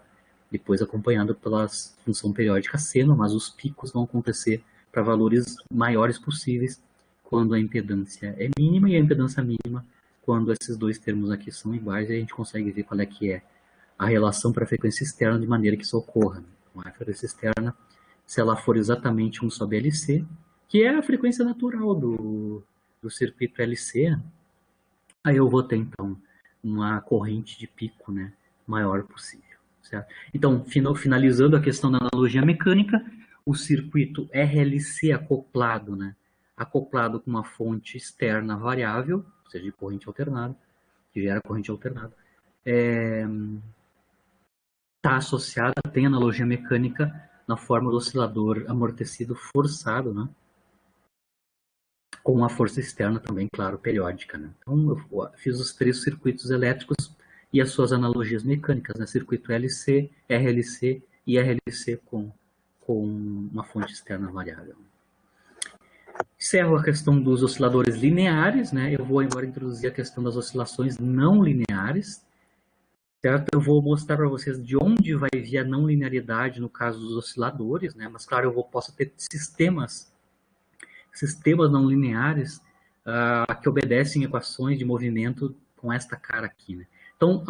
depois acompanhado pela função periódica seno, mas os picos vão acontecer para valores maiores possíveis quando a impedância é mínima e a impedância mínima quando esses dois termos aqui são iguais, e a gente consegue ver qual é que é a relação para a frequência externa de maneira que isso ocorra. Então, a frequência externa, se ela for exatamente 1 sobre LC, que é a frequência natural do circuito LC, aí eu vou ter então uma corrente de pico, né, maior possível. Certo? Então, finalizando a questão da analogia mecânica, o circuito RLC acoplado, né, acoplado com uma fonte externa variável, ou seja, de corrente alternada, que gera corrente alternada, está associada, tem analogia mecânica na forma do oscilador amortecido forçado, né, com a força externa também, claro, periódica. Né? Então, eu fiz os 3 circuitos elétricos e as suas analogias mecânicas, né? Circuito LC, RLC e RLC com uma fonte externa variável. Encerro a questão dos osciladores lineares, né? Eu vou agora introduzir a questão das oscilações não lineares, certo? Eu vou mostrar para vocês de onde vai vir a não linearidade no caso dos osciladores, né? Mas claro, posso ter sistemas não lineares que obedecem equações de movimento com esta cara aqui, né? Então,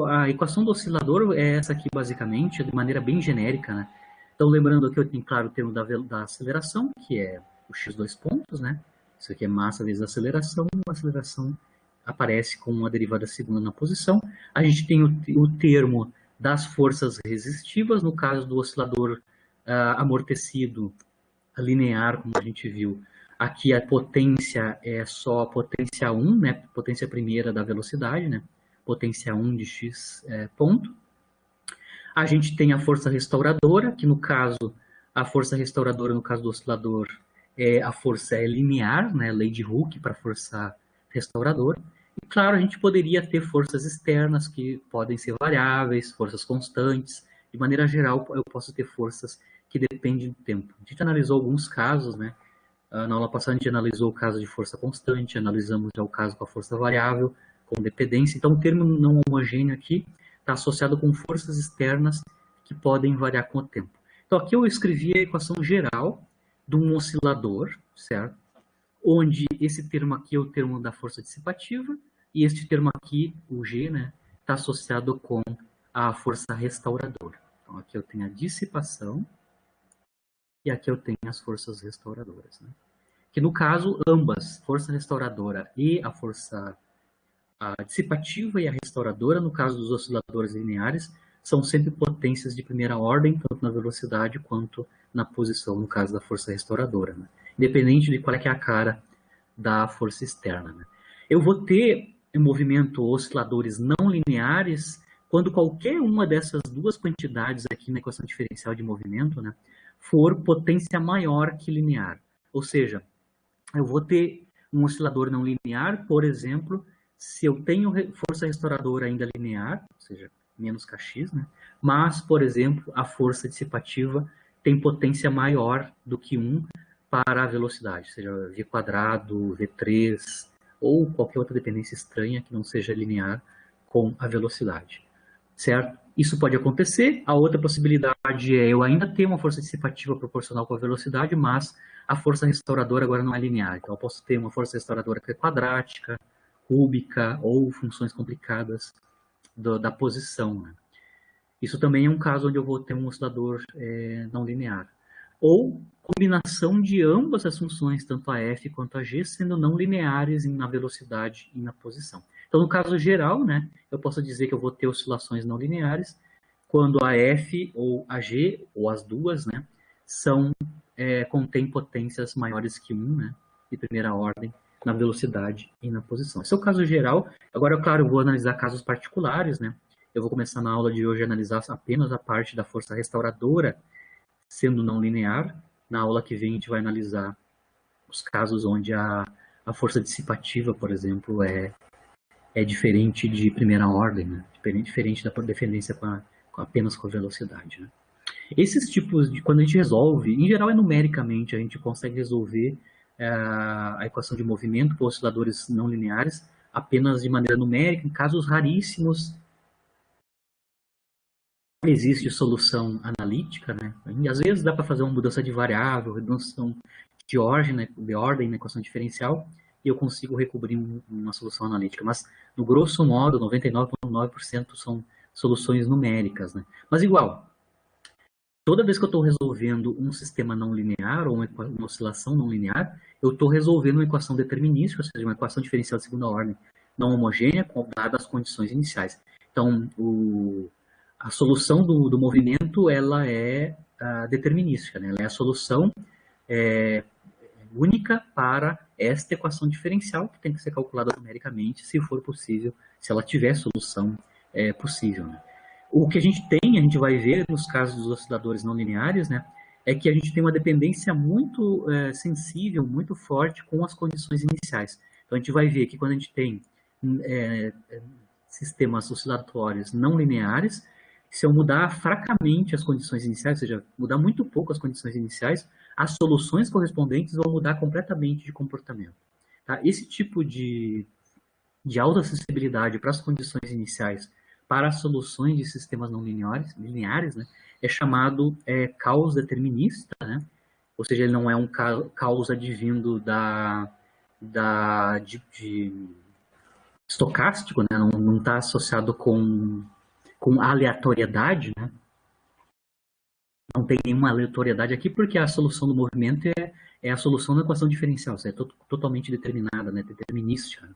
a equação do oscilador é essa aqui, basicamente, de maneira bem genérica, né? Então, lembrando que eu tenho, claro, o termo da aceleração, que é o x dois pontos, né? Isso aqui é massa vezes aceleração, a aceleração aparece com uma derivada segunda na posição. A gente tem o termo das forças resistivas, no caso do oscilador amortecido linear, como a gente viu. Aqui a potência é só a potência 1, né? Potência primeira da velocidade, né? Potência 1 de x ponto. A gente tem a força restauradora, que no caso, a força restauradora no caso do oscilador, a força é linear, né? Lei de Hooke para força restauradora. E claro, a gente poderia ter forças externas que podem ser variáveis, forças constantes. De maneira geral, eu posso ter forças que dependem do tempo. A gente analisou alguns casos, né? Na aula passada a gente analisou o caso de força constante, analisamos já o caso com a força variável, com dependência. Então o termo não homogêneo aqui está associado com forças externas que podem variar com o tempo. Então aqui eu escrevi a equação geral de um oscilador, certo? Onde esse termo aqui é o termo da força dissipativa e este termo aqui, o G, né, está associado com a força restauradora. Então aqui eu tenho a dissipação e aqui eu tenho as forças restauradoras, né? Que no caso, ambas, força restauradora e a força dissipativa e a restauradora, no caso dos osciladores lineares, são sempre potências de primeira ordem, tanto na velocidade quanto na posição, no caso da força restauradora, né? Independente de qual é que é a cara da força externa, né? Eu vou ter em movimento osciladores não lineares quando qualquer uma dessas duas quantidades aqui na equação diferencial de movimento, né, for potência maior que linear. Ou seja, eu vou ter um oscilador não linear, por exemplo, se eu tenho força restauradora ainda linear, ou seja, menos kx, né? Mas, por exemplo, a força dissipativa tem potência maior do que 1 para a velocidade, seja v quadrado, v3, ou qualquer outra dependência estranha que não seja linear com a velocidade, certo? Isso pode acontecer. A outra possibilidade é eu ainda ter uma força dissipativa proporcional com a velocidade, mas a força restauradora agora não é linear. Então eu posso ter uma força restauradora que é quadrática, cúbica ou funções complicadas da posição, né? Isso também é um caso onde eu vou ter um oscilador não linear. Ou combinação de ambas as funções, tanto a f quanto a g, sendo não lineares na velocidade e na posição. Então, no caso geral, né, eu posso dizer que eu vou ter oscilações não lineares quando a f ou a g, ou as duas, né, contém potências maiores que 1, né, de primeira ordem, na velocidade e na posição. Esse é o caso geral. Agora, claro, eu vou analisar casos particulares, né. Eu vou começar na aula de hoje a analisar apenas a parte da força restauradora, sendo não linear. Na aula que vem a gente vai analisar os casos onde a força dissipativa, por exemplo, é diferente de primeira ordem, né? Diferente da dependência apenas com a velocidade, né? Esses tipos de, quando a gente resolve, em geral é numericamente, a gente consegue resolver a equação de movimento para osciladores não lineares apenas de maneira numérica. Em casos raríssimos existe solução analítica, né? E às vezes dá para fazer uma mudança de variável, redução de ordem na equação diferencial, e eu consigo recobrir uma solução analítica. Mas, no grosso modo, 99,9% são soluções numéricas, né? Mas igual, toda vez que eu estou resolvendo um sistema não linear, ou uma oscilação não linear, eu estou resolvendo uma equação determinística, ou seja, uma equação diferencial de segunda ordem não homogênea, dadas as condições iniciais. Então, a solução do movimento, ela é determinística, né? Ela é a solução única para esta equação diferencial, que tem que ser calculada numericamente, se for possível, se ela tiver solução possível, né? O que a gente vai ver nos casos dos osciladores não lineares, né, é que a gente tem uma dependência muito sensível, muito forte com as condições iniciais. Então a gente vai ver que quando a gente tem sistemas oscilatórios não lineares, se eu mudar fracamente as condições iniciais, ou seja, mudar muito pouco as condições iniciais, as soluções correspondentes vão mudar completamente de comportamento. Tá? Esse tipo de autoacessibilidade para as condições iniciais, para as soluções de sistemas não lineares, né, é chamado caos determinista, né? Ou seja, ele não é um caos advindo de estocástico, né? Não está associado com aleatoriedade, né? Não tem nenhuma aleatoriedade aqui, porque a solução do movimento é a solução da equação diferencial, é totalmente determinada, né? Determinística.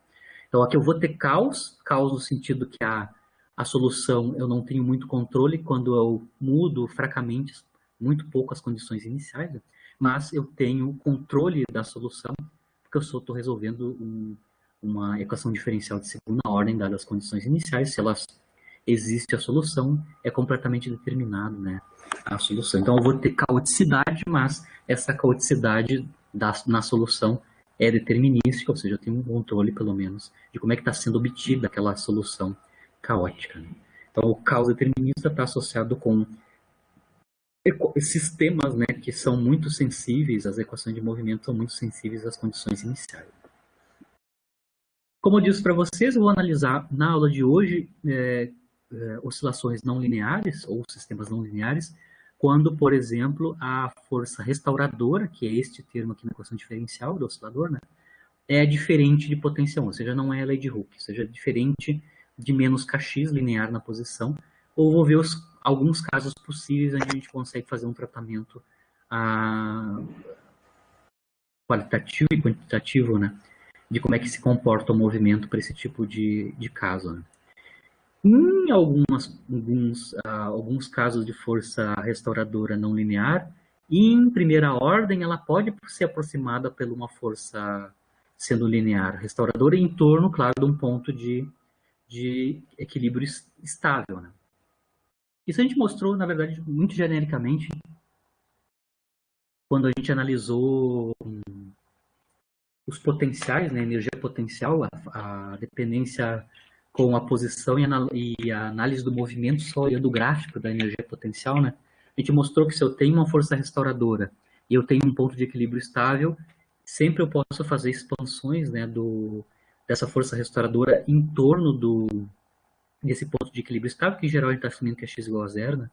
Então aqui eu vou ter caos no sentido que a solução eu não tenho muito controle quando eu mudo fracamente, muito pouco as condições iniciais, né? Mas eu tenho controle da solução, porque eu só estou resolvendo uma equação diferencial de segunda ordem, dadas as condições iniciais. Se elas existe a solução, é completamente determinado, né, a solução. Então eu vou ter caoticidade, mas essa caoticidade na solução é determinística, ou seja, eu tenho um controle, pelo menos, de como é que está sendo obtida aquela solução caótica, né? Então o caos determinista está associado com sistemas, né, que são muito sensíveis, as equações de movimento são muito sensíveis às condições iniciais. Como eu disse para vocês, eu vou analisar na aula de hoje oscilações não lineares ou sistemas não lineares, quando, por exemplo, a força restauradora, que é este termo aqui na equação diferencial do oscilador, né, é diferente de potência 1, ou seja, não é a lei de Hooke, ou seja, diferente de menos kx linear na posição, ou vou ver alguns casos possíveis onde a gente consegue fazer um tratamento qualitativo e quantitativo, né, de como é que se comporta o movimento para esse tipo de caso, né. Em alguns casos de força restauradora não linear, em primeira ordem, ela pode ser aproximada por uma força sendo linear restauradora em torno, claro, de um ponto de equilíbrio estável, né? Isso a gente mostrou, na verdade, muito genericamente, quando a gente analisou os potenciais, né, energia potencial, a dependência com a posição e a análise do movimento só olhando o gráfico da energia potencial, né? A gente mostrou que se eu tenho uma força restauradora e eu tenho um ponto de equilíbrio estável, sempre eu posso fazer expansões, né, dessa força restauradora em torno desse ponto de equilíbrio estável, que em geral a gente está assumindo que é x igual a zero, né?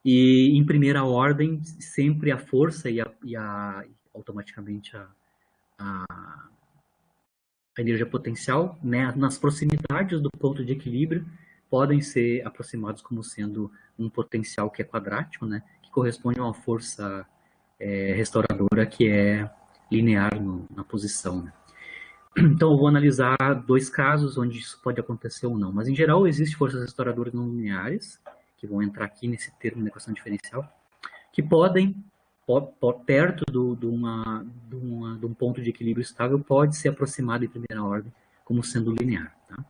E em primeira ordem, sempre a força e automaticamente a energia potencial, né, nas proximidades do ponto de equilíbrio, podem ser aproximados como sendo um potencial que é quadrático, né, que corresponde a uma força restauradora que é linear na posição, né. Então eu vou analisar dois casos onde isso pode acontecer ou não, mas em geral existem forças restauradoras não lineares, que vão entrar aqui nesse termo da equação diferencial, que podem, perto de um ponto de equilíbrio estável, pode ser aproximado em primeira ordem como sendo linear. Tá?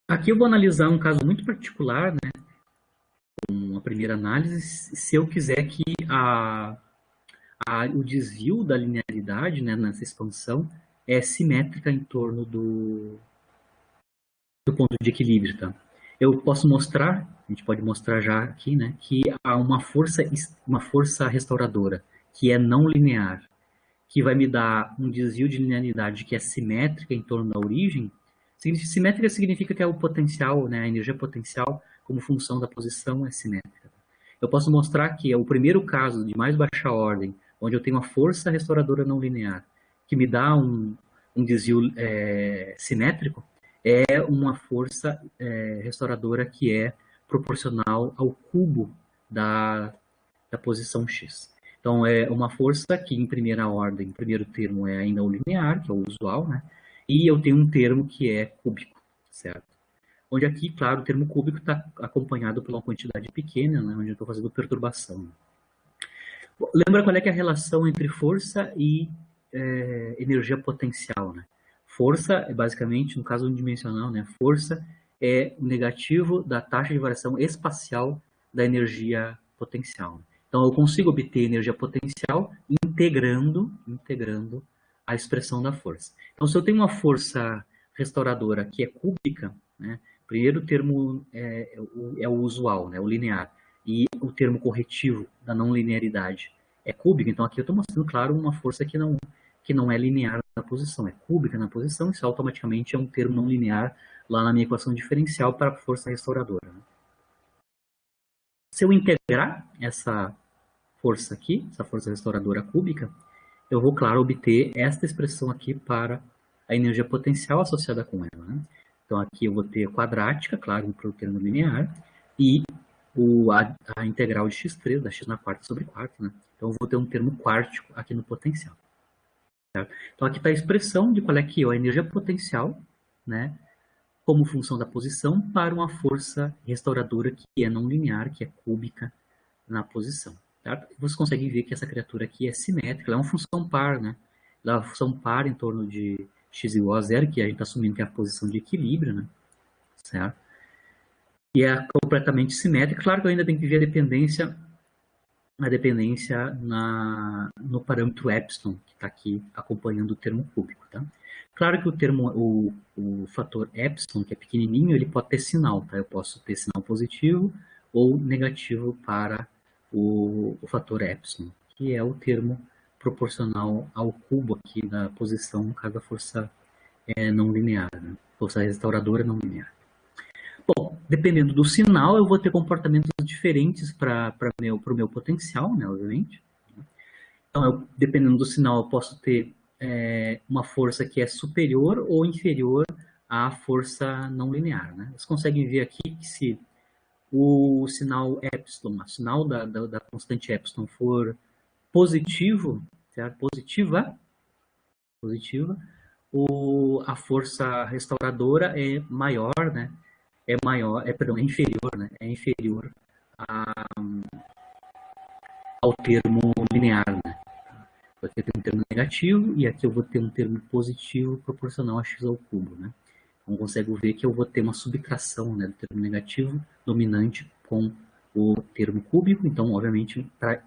Aqui eu vou analisar um caso muito particular, né, uma primeira análise, se eu quiser que o desvio da linearidade, né, nessa expansão é simétrica em torno do ponto de equilíbrio. Tá? Eu posso mostrar, a gente pode mostrar já aqui, né, que há uma força restauradora que é não linear, que vai me dar um desvio de linearidade que é simétrica em torno da origem. Simétrica significa que é o potencial, né, a energia potencial como função da posição é simétrica. Eu posso mostrar que é o primeiro caso de mais baixa ordem, onde eu tenho uma força restauradora não linear, que me dá um desvio simétrico, é uma força restauradora que é proporcional ao cubo da posição x. Então, é uma força que, em primeira ordem, o primeiro termo é ainda o linear, que é o usual, né? E eu tenho um termo que é cúbico, certo? Onde aqui, claro, o termo cúbico está acompanhado por uma quantidade pequena, né? Onde eu estou fazendo perturbação. Lembra qual é que é a relação entre força e energia potencial, né? Força é basicamente, no caso unidimensional, né? Força é o negativo da taxa de variação espacial da energia potencial. Então, eu consigo obter energia potencial integrando a expressão da força. Então, se eu tenho uma força restauradora que é cúbica, né? Primeiro termo é o usual, né? O linear. E o termo corretivo da não linearidade é cúbica. Então aqui eu estou mostrando, claro, uma força que não é linear na posição, é cúbica na posição. Isso automaticamente é um termo não linear lá na minha equação diferencial para a força restauradora, né? Se eu integrar essa força aqui, essa força restauradora cúbica, eu vou, claro, obter esta expressão aqui para a energia potencial associada com ela, né? Então aqui eu vou ter quadrática, claro, para o termo linear, e a integral de x3, da x na quarta sobre quarta, né? Então eu vou ter um termo quártico aqui no potencial. Certo? Então aqui está a expressão de qual é que é a energia potencial, né? Como função da posição para uma força restauradora que é não linear, que é cúbica na posição. Certo? Você consegue ver que essa criatura aqui é simétrica, ela é uma função par, né? Ela é uma função par em torno de x igual a zero, que a gente está assumindo que é a posição de equilíbrio, né? Certo? E é completamente simétrica. Claro que eu ainda tenho que ver a dependência no parâmetro epsilon, que está aqui acompanhando o termo cúbico, tá? Claro que o fator epsilon, que é pequenininho, ele pode ter sinal, tá? Eu posso ter sinal positivo ou negativo para o fator epsilon, que é o termo proporcional ao cubo aqui da posição, no caso da força não linear, né? Força restauradora não linear. Bom, dependendo do sinal, eu vou ter comportamentos diferentes para o meu potencial, né, obviamente. Então, dependendo do sinal, eu posso ter uma força que é superior ou inferior à força não linear, né? Vocês conseguem ver aqui que se o sinal epsilon, o sinal da constante epsilon for positivo, certo? Positiva, a força restauradora é maior, né? É inferior, né? É inferior ao termo linear, né? Aqui eu tenho um termo negativo e aqui eu vou ter um termo positivo proporcional a x ao cubo, né? Então, consegue ver que eu vou ter uma subtração, né, do termo negativo dominante com o termo cúbico. Então, obviamente, para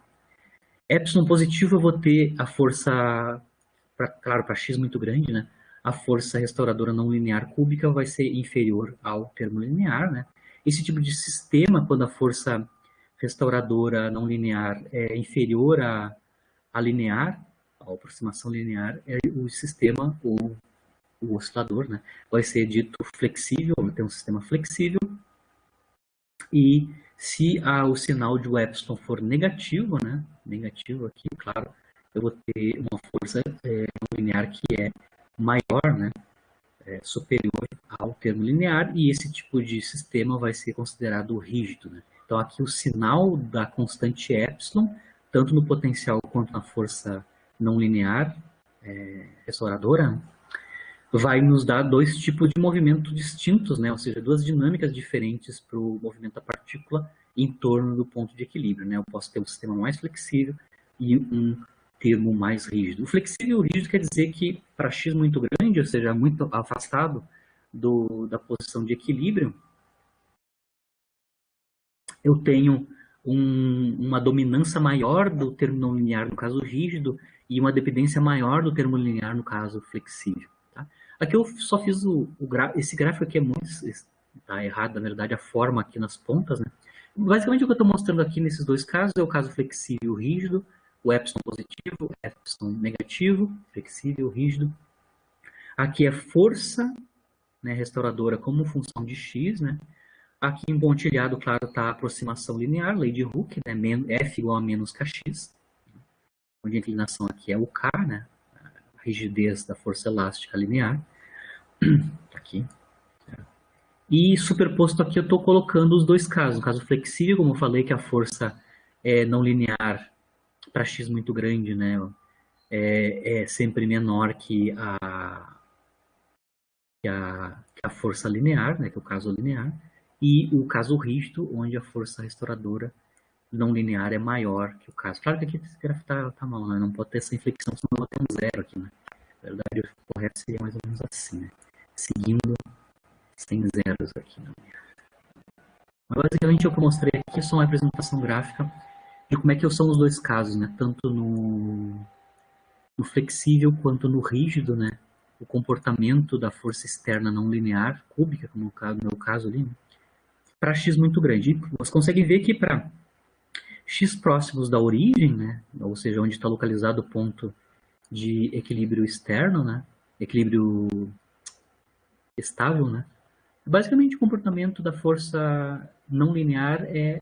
epsilon positivo eu vou ter a força, claro, para x muito grande, né? A força restauradora não linear cúbica vai ser inferior ao termo linear, né? Esse tipo de sistema, quando a força restauradora não linear é inferior a linear, a aproximação linear, o sistema, o oscilador, né, vai ser dito flexível, vai ter um sistema flexível, e se o sinal de epsilon for negativo, né, negativo aqui, claro, eu vou ter uma força não linear que é maior, né, superior ao termo linear, e esse tipo de sistema vai ser considerado rígido, né. Então aqui o sinal da constante epsilon, tanto no potencial quanto na força não linear restauradora, vai nos dar dois tipos de movimento distintos, né? Ou seja, duas dinâmicas diferentes para o movimento da partícula em torno do ponto de equilíbrio, né? Eu posso ter um sistema mais flexível e um termo mais rígido. O flexível e o rígido quer dizer que para x muito grande, ou seja, muito afastado da posição de equilíbrio, eu tenho uma dominância maior do termo não linear, no caso rígido, e uma dependência maior do termo linear, no caso flexível. Tá? Aqui eu só fiz esse gráfico aqui é muito tá errado, na verdade, a forma aqui nas pontas, né? Basicamente o que eu estou mostrando aqui nesses dois casos é o caso flexível rígido, o epsilon positivo, epsilon negativo, flexível, rígido. Aqui é força, né, restauradora como função de x, né? Aqui em pontilhado, claro, está a aproximação linear, lei de Hooke, né? F igual a menos kx, onde a inclinação aqui é o k, né? A rigidez da força elástica linear. Aqui. E superposto aqui eu estou colocando os dois casos. No caso flexível, como eu falei, que a força não linear para x muito grande, né? É sempre menor que a força linear, né? Que é o caso linear. E o caso rígido, onde a força restauradora não linear é maior que o caso. Claro que aqui esse gráfico tá mal, né? Não pode ter essa inflexão, senão eu vou ter um zero aqui, né? Na verdade, o correto seria mais ou menos assim, né? Seguindo sem zeros aqui, né? Mas basicamente o que eu mostrei aqui é só uma representação gráfica de como é que são os dois casos, né? Tanto no flexível quanto no rígido, né? o comportamento da força externa não linear, cúbica, como no meu caso ali, né, para x muito grande. E você consegue ver que para x próximos da origem, né, ou seja, onde está localizado o ponto de equilíbrio externo, né, equilíbrio estável, né, basicamente o comportamento da força não linear é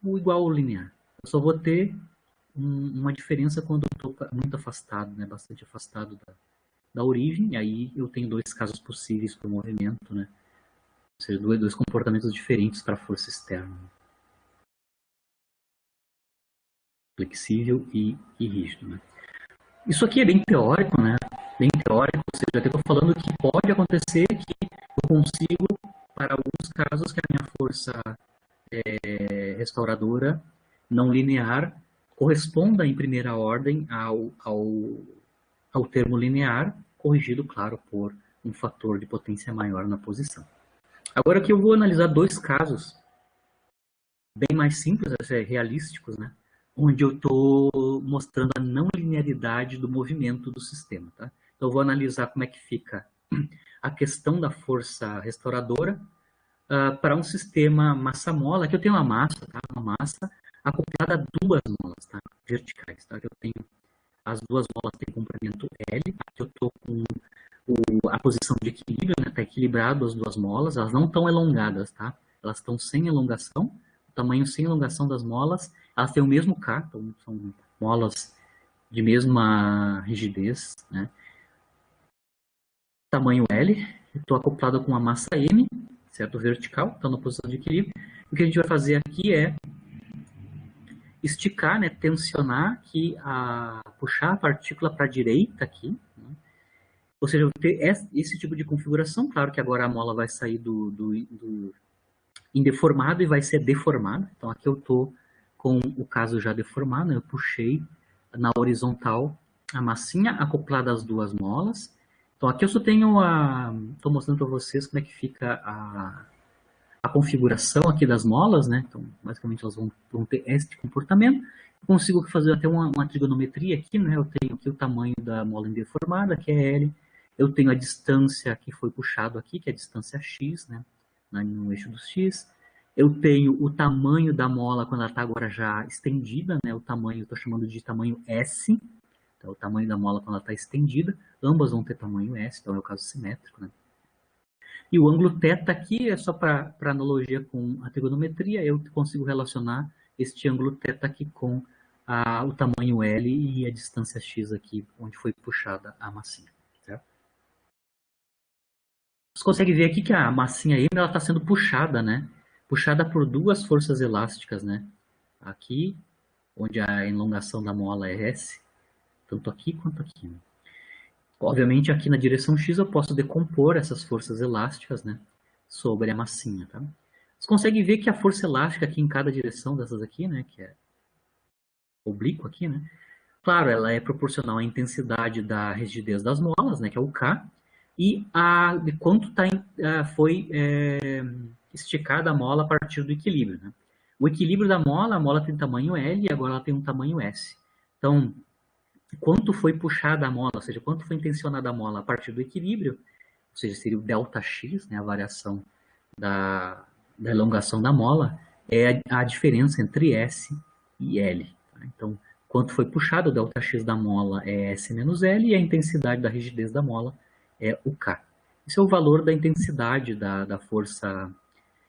o igual ao linear. Eu só vou ter uma diferença quando eu estou muito afastado, né, bastante afastado da origem, e aí eu tenho dois casos possíveis para o movimento, né, ou seja, dois comportamentos diferentes para a força externa. Flexível e rígido, né. Isso aqui é bem teórico, né? Bem teórico, ou seja, eu estou falando que pode acontecer que eu consigo, para alguns casos, que a minha força restauradora não linear corresponda em primeira ordem ao termo linear, corrigido, claro, por um fator de potência maior na posição. Agora aqui eu vou analisar dois casos bem mais simples, realísticos, né? Onde eu estou mostrando a não linearidade do movimento do sistema. Tá? Então eu vou analisar como é que fica a questão da força restauradora para um sistema massa-mola, que eu tenho uma massa, tá? Uma massa acoplada a duas molas, tá? Verticais. Tá? Eu tenho as duas molas têm comprimento L, aqui eu estou com a posição de equilíbrio, né? Está equilibrado as duas molas, elas não estão elongadas, tá? Elas estão sem elongação, o tamanho sem elongação das molas, elas têm o mesmo K, então são molas de mesma rigidez, né? Tamanho L, estou acoplado com a massa M, certo? Vertical, está na posição de equilíbrio. O que a gente vai fazer aqui é esticar, né? Tensionar aqui, puxar a partícula para a direita aqui, né? Ou seja, eu vou ter esse tipo de configuração. Claro que agora a mola vai sair do indeformado e vai ser deformada. Então aqui eu estou com o caso já deformado, eu puxei na horizontal a massinha acoplada às duas molas. Então aqui eu só tenho estou mostrando para vocês como é que fica a configuração aqui das molas, né? Então basicamente elas vão ter este comportamento. Eu consigo fazer até uma trigonometria aqui, né? Eu tenho aqui o tamanho da mola indeformada, que é L. Eu tenho a distância que foi puxado aqui, que é a distância x, né? No eixo do x. Eu tenho o tamanho da mola quando ela está agora já estendida, né? O tamanho, eu estou chamando de tamanho S. Então, o tamanho da mola quando ela está estendida. Ambas vão ter tamanho S, então é o caso simétrico, né? E o ângulo θ aqui é só para analogia com a trigonometria, eu consigo relacionar este ângulo θ aqui com o tamanho L e a distância x aqui, onde foi puxada a massinha. Certo? Você consegue ver aqui que a massinha M está sendo puxada, né? Puxada por duas forças elásticas, né? Aqui, onde a elongação da mola é S, tanto aqui quanto aqui. Né? Obviamente, aqui na direção X eu posso decompor essas forças elásticas, né, sobre a massinha. Tá? Você consegue ver que a força elástica aqui em cada direção dessas aqui, né, que é oblíqua aqui, né, claro, ela é proporcional à intensidade da rigidez das molas, né, que é o K, e de quanto foi esticada a mola a partir do equilíbrio. Né? O equilíbrio da mola, a mola tem tamanho L e agora ela tem um tamanho S. Então, quanto foi puxada a mola, ou seja, quanto foi intencionada a mola a partir do equilíbrio, ou seja, seria o ΔX, né, a variação da elongação da mola, é a diferença entre S e L. Tá? Então, quanto foi puxado, o ΔX da mola é S menos L e a intensidade da rigidez da mola é o K. Esse é o valor da intensidade da força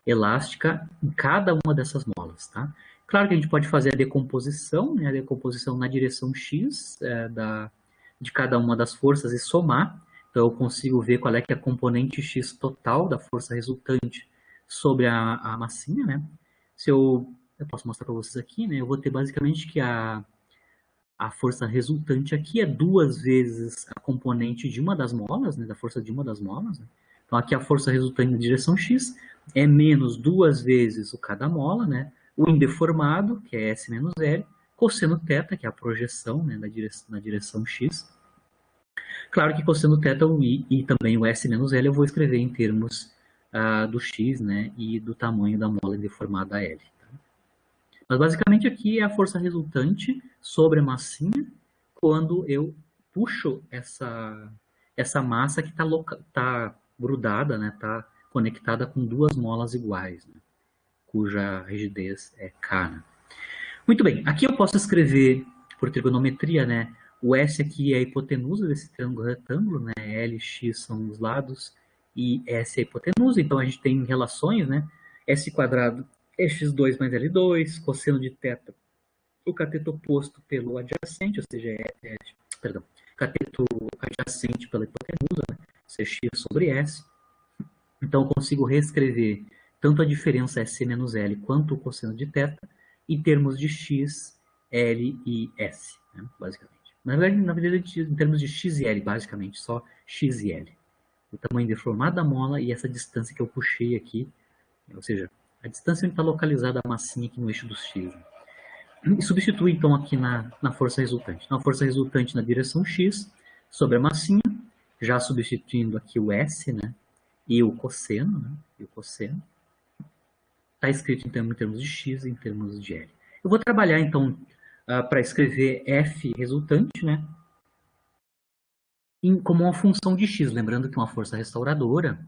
elástica em cada uma dessas molas. Tá? Claro que a gente pode fazer a decomposição, né, a decomposição na direção X de cada uma das forças e somar. Então eu consigo ver qual é que é a componente X total da força resultante sobre a massinha. Né? Se eu posso mostrar para vocês aqui, né, eu vou ter basicamente que a força resultante aqui é duas vezes a componente de uma das molas, né, da força de uma das molas. Né? Então aqui a força resultante na direção X é menos duas vezes o K da mola, né? O indeformado, que é S menos L, cosseno θ, que é a projeção, né, na direção X. Claro que cosseno θ e também o S menos L eu vou escrever em termos do X, né, e do tamanho da mola indeformada L. Tá? Mas basicamente aqui é a força resultante sobre a massinha quando eu puxo essa essa massa que está grudada, né, está conectada com duas molas iguais, né, cuja rigidez é K. Né. Muito bem, aqui eu posso escrever por trigonometria, né, o S aqui é a hipotenusa desse triângulo retângulo, né, L e X são os lados e S é a hipotenusa, então a gente tem relações, né, S quadrado é x2 mais L2, cosseno de θ, o cateto oposto pelo adjacente, ou seja, perdão, cateto adjacente pela hipotenusa, né, Cx sobre S. Então eu consigo reescrever tanto a diferença S menos L quanto o cosseno de θ em termos de x, L e S, né, basicamente. Na verdade, em termos de x e L, basicamente, só x e L. O tamanho deformado da mola e essa distância que eu puxei aqui, ou seja, a distância onde está localizada a massinha aqui no eixo dos x. Né. E substitui, então, aqui na força resultante. Então, a força resultante na direção x sobre a massinha, já substituindo aqui o S, né, e o cosseno, né, e o cosseno. Está escrito em termos de x e em termos de L. Eu vou trabalhar, então, para escrever F resultante, né, como uma função de x. Lembrando que uma força restauradora,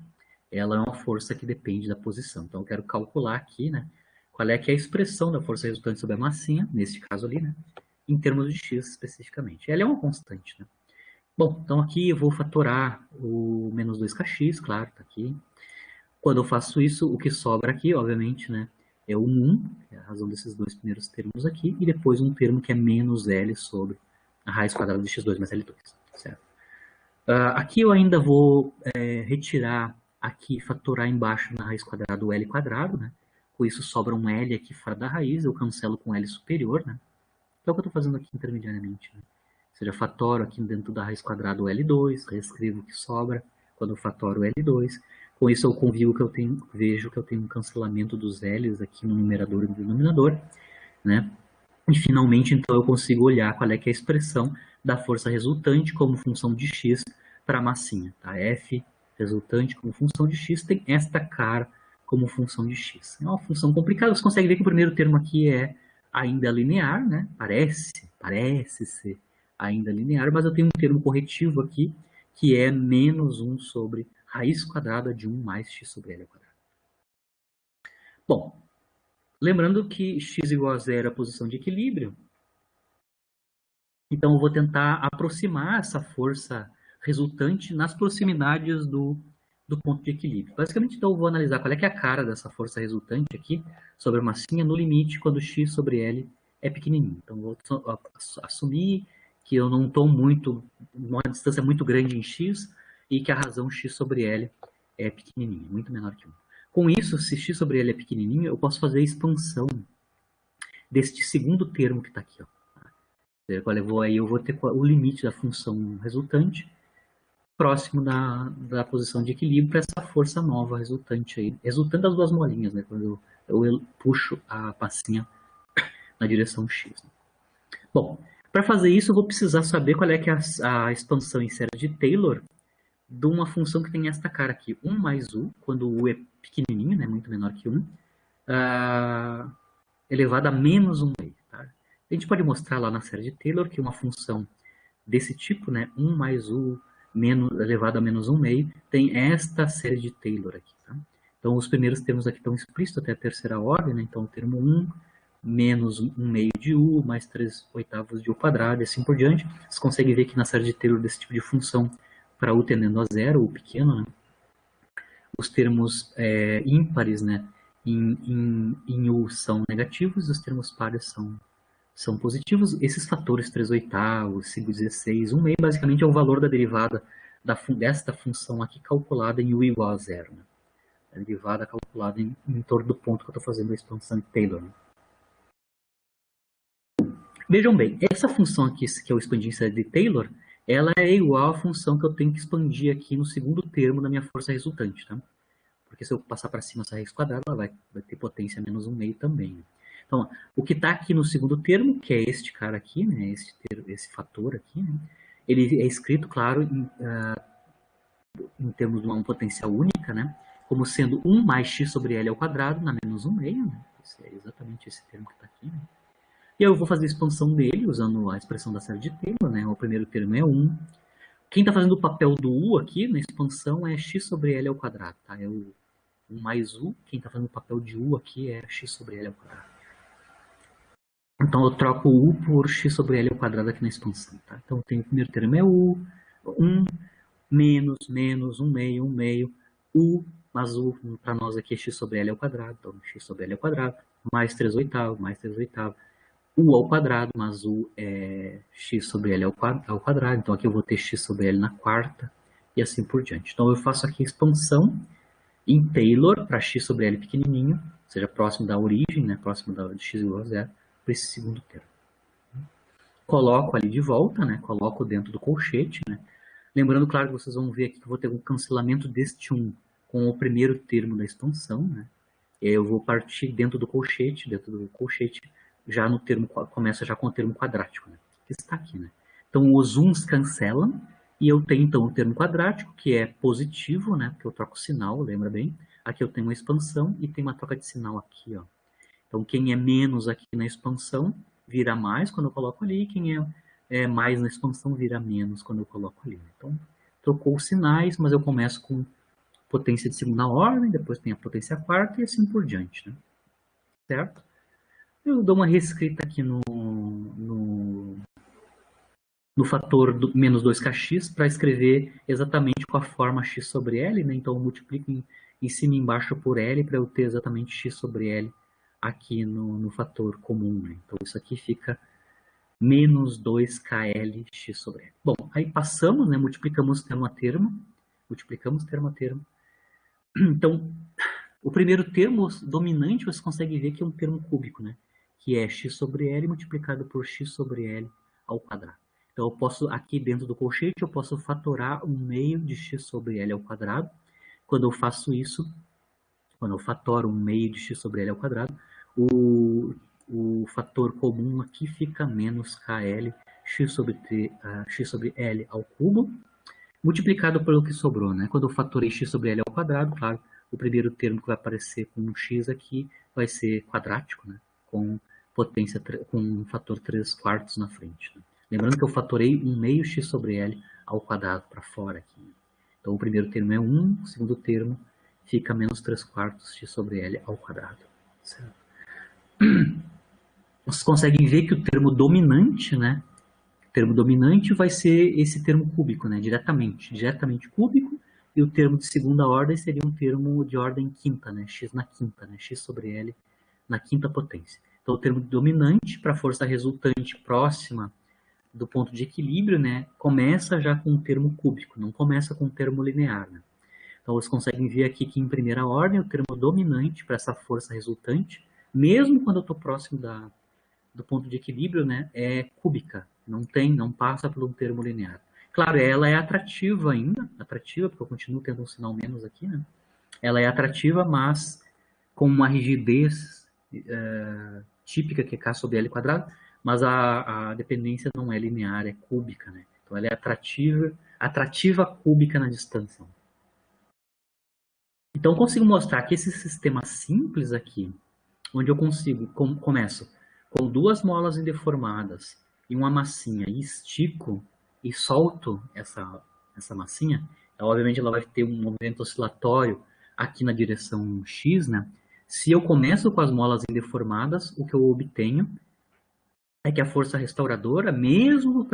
ela é uma força que depende da posição. Então, eu quero calcular aqui, né, qual é que é a expressão da força resultante sobre a massinha, nesse caso ali, né, em termos de x especificamente. Ela é uma constante, né. Bom, então aqui eu vou fatorar o menos 2kx, claro, está aqui. Quando eu faço isso, o que sobra aqui, obviamente, né, é o 1, que é a razão desses dois primeiros termos aqui, e depois um termo que é menos L sobre a raiz quadrada de x2 mais L2, certo? Aqui eu ainda vou retirar aqui, fatorar embaixo na raiz quadrada o L quadrado, né? Com isso sobra um L aqui fora da raiz, eu cancelo com L superior, né? Que é o que eu estou fazendo aqui intermediariamente, né? Ou seja, fatoro aqui dentro da raiz quadrada o L2, reescrevo o que sobra quando eu fatoro o L2. Com isso eu convigo que eu tenho, vejo que eu tenho um cancelamento dos L's aqui no numerador e no denominador, né? E finalmente, então, eu consigo olhar qual é que é a expressão da força resultante como função de x para a massinha. Tá? F resultante como função de x tem esta cara como função de x. É uma função complicada, você consegue ver que o primeiro termo aqui é ainda linear, né? Parece ser ainda linear, mas eu tenho um termo corretivo aqui, que é menos 1 sobre raiz quadrada de 1 mais x sobre L quadrado. Bom, lembrando que x igual a zero é a posição de equilíbrio, então eu vou tentar aproximar essa força resultante nas proximidades do ponto de equilíbrio. Basicamente, então eu vou analisar qual é que é a cara dessa força resultante aqui sobre a massinha no limite quando x sobre L é pequenininho. Então eu vou assumir que eu não estou numa distância muito grande em x e que a razão x sobre L é pequenininha, muito menor que 1. Com isso, se x sobre L é pequenininho, eu posso fazer a expansão deste segundo termo que está aqui. Ó. Eu vou ter o limite da função resultante próximo da posição de equilíbrio para essa força nova resultante aí, resultante das duas molinhas, né, quando eu puxo a passinha na direção x. Né. Bom, para fazer isso eu vou precisar saber qual é que é a expansão em série de Taylor de uma função que tem esta cara aqui, 1 mais u, quando o u é pequenininho, né, muito menor que 1, elevado a menos 1 meio. Tá? A gente pode mostrar lá na série de Taylor que uma função desse tipo, né, 1 mais u elevado a menos 1 meio, tem esta série de Taylor aqui. Tá? Então, os primeiros termos aqui estão explícitos até a terceira ordem, né? Então, o termo 1 menos 1 meio de u, mais 3 oitavos de u quadrado, e assim por diante. Vocês conseguem ver que na série de Taylor desse tipo de função, para u tendendo a zero, u pequeno, né? Os termos ímpares, né, em u são negativos, e os termos pares são positivos. Esses fatores 3 oitavos, 5/16, 1 meio, basicamente é o valor da derivada desta função aqui calculada em u igual a zero. Né? A derivada calculada em torno do ponto que eu estou fazendo a expansão de Taylor. Né? Vejam bem, essa função aqui, que eu expandi em série de Taylor, ela é igual à função que eu tenho que expandir aqui no segundo termo da minha força resultante. Tá? Porque se eu passar para cima essa raiz quadrada, ela vai ter potência menos 1 meio também. Né? Então, o que está aqui no segundo termo, que é este cara aqui, né, esse fator aqui, né, ele é escrito, claro, em termos de uma potencial única, né, como sendo 1 mais x sobre L ao quadrado na menos 1 meio. Né, esse é exatamente esse termo que está aqui. Né. E eu vou fazer a expansão dele usando a expressão da série de Taylor. Né, o primeiro termo é 1, Quem está fazendo o papel do U aqui na expansão é x sobre L ao quadrado, tá? É o 1 mais U. Quem está fazendo o papel de U aqui é x sobre L ao quadrado. Então eu troco U por x sobre L ao quadrado aqui na expansão, tá? Então eu tenho o primeiro termo é U, 1 menos, 1 meio, 1 meio, U, mas U para nós aqui é x sobre L ao quadrado, então x sobre L ao quadrado, mais 3 oitavos, mais 3 oitavos, U ao quadrado, mas U é x sobre L ao quadrado, então aqui eu vou ter x sobre L na quarta, e assim por diante. Então eu faço aqui a expansão em Taylor para x sobre L pequenininho, ou seja, próximo da origem, né, próximo de x igual a zero, para esse segundo termo. Coloco ali de volta, né, coloco dentro do colchete, né. Lembrando, claro, que vocês vão ver aqui que eu vou ter um cancelamento deste 1 com o primeiro termo da expansão, né. Eu vou partir dentro do colchete, já no termo, começa já com o termo quadrático, né, que está aqui, né. Então, os 1s cancelam, e eu tenho, então, o termo quadrático, que é positivo, né, porque eu troco o sinal, lembra bem? Aqui eu tenho uma expansão e tem uma troca de sinal aqui, ó. Então, quem é menos aqui na expansão vira mais quando eu coloco ali, quem é mais na expansão vira menos quando eu coloco ali. Então, trocou os sinais, mas eu começo com potência de segunda ordem, depois tem a potência quarta e assim por diante, né? Certo? Eu dou uma reescrita aqui no fator do menos 2kx para escrever exatamente com a forma x sobre L, né? Então eu multiplico em cima e embaixo por L para eu ter exatamente x sobre L aqui no fator comum, né? Então isso aqui fica menos 2kl x sobre L. Bom, aí passamos, né? Multiplicamos termo a termo. Então, o primeiro termo dominante você consegue ver que é um termo cúbico, né? Que é x sobre L multiplicado por x sobre L ao quadrado. Então, eu posso, aqui dentro do colchete, eu posso fatorar 1 meio de x sobre L ao quadrado. Quando eu faço isso, quando eu fatoro 1 meio de x sobre L ao quadrado, o fator comum aqui fica menos KL x sobre L ao cubo, multiplicado pelo que sobrou, né? Quando eu fatorei x sobre L ao quadrado, claro, o primeiro termo que vai aparecer com um x aqui vai ser quadrático, né? Com potência, com um fator 3 quartos na frente. Né? Lembrando que eu fatorei 1 meio x sobre L ao quadrado para fora aqui. Né? Então o primeiro termo é 1, o segundo termo fica menos 3 quartos x sobre L ao quadrado. Certo? Vocês conseguem ver que o termo dominante, né? O termo dominante vai ser esse termo cúbico, né? Diretamente cúbico, e o termo de segunda ordem seria um termo de ordem quinta, né? X na quinta, né? X sobre L na quinta potência. Então, o termo dominante para a força resultante próxima do ponto de equilíbrio, né? Começa já com um termo cúbico, não começa com um termo linear, né? Então, vocês conseguem ver aqui que em primeira ordem o termo dominante para essa força resultante, mesmo quando eu estou próximo do ponto de equilíbrio, né, é cúbica, não passa por um termo linear. Claro, ela é atrativa ainda, porque eu continuo tendo um sinal menos aqui, né? Ela é atrativa, mas com uma rigidez típica que é K sobre L quadrado, mas a dependência não é linear, é cúbica, né? Então ela é atrativa cúbica na distância. Então eu consigo mostrar que esse sistema simples aqui, onde eu começo com 2 molas indeformadas e uma massinha, e estico e solto essa massinha, obviamente ela vai ter um movimento oscilatório aqui na direção X, né? Se eu começo com as molas indeformadas, o que eu obtenho é que a força restauradora, mesmo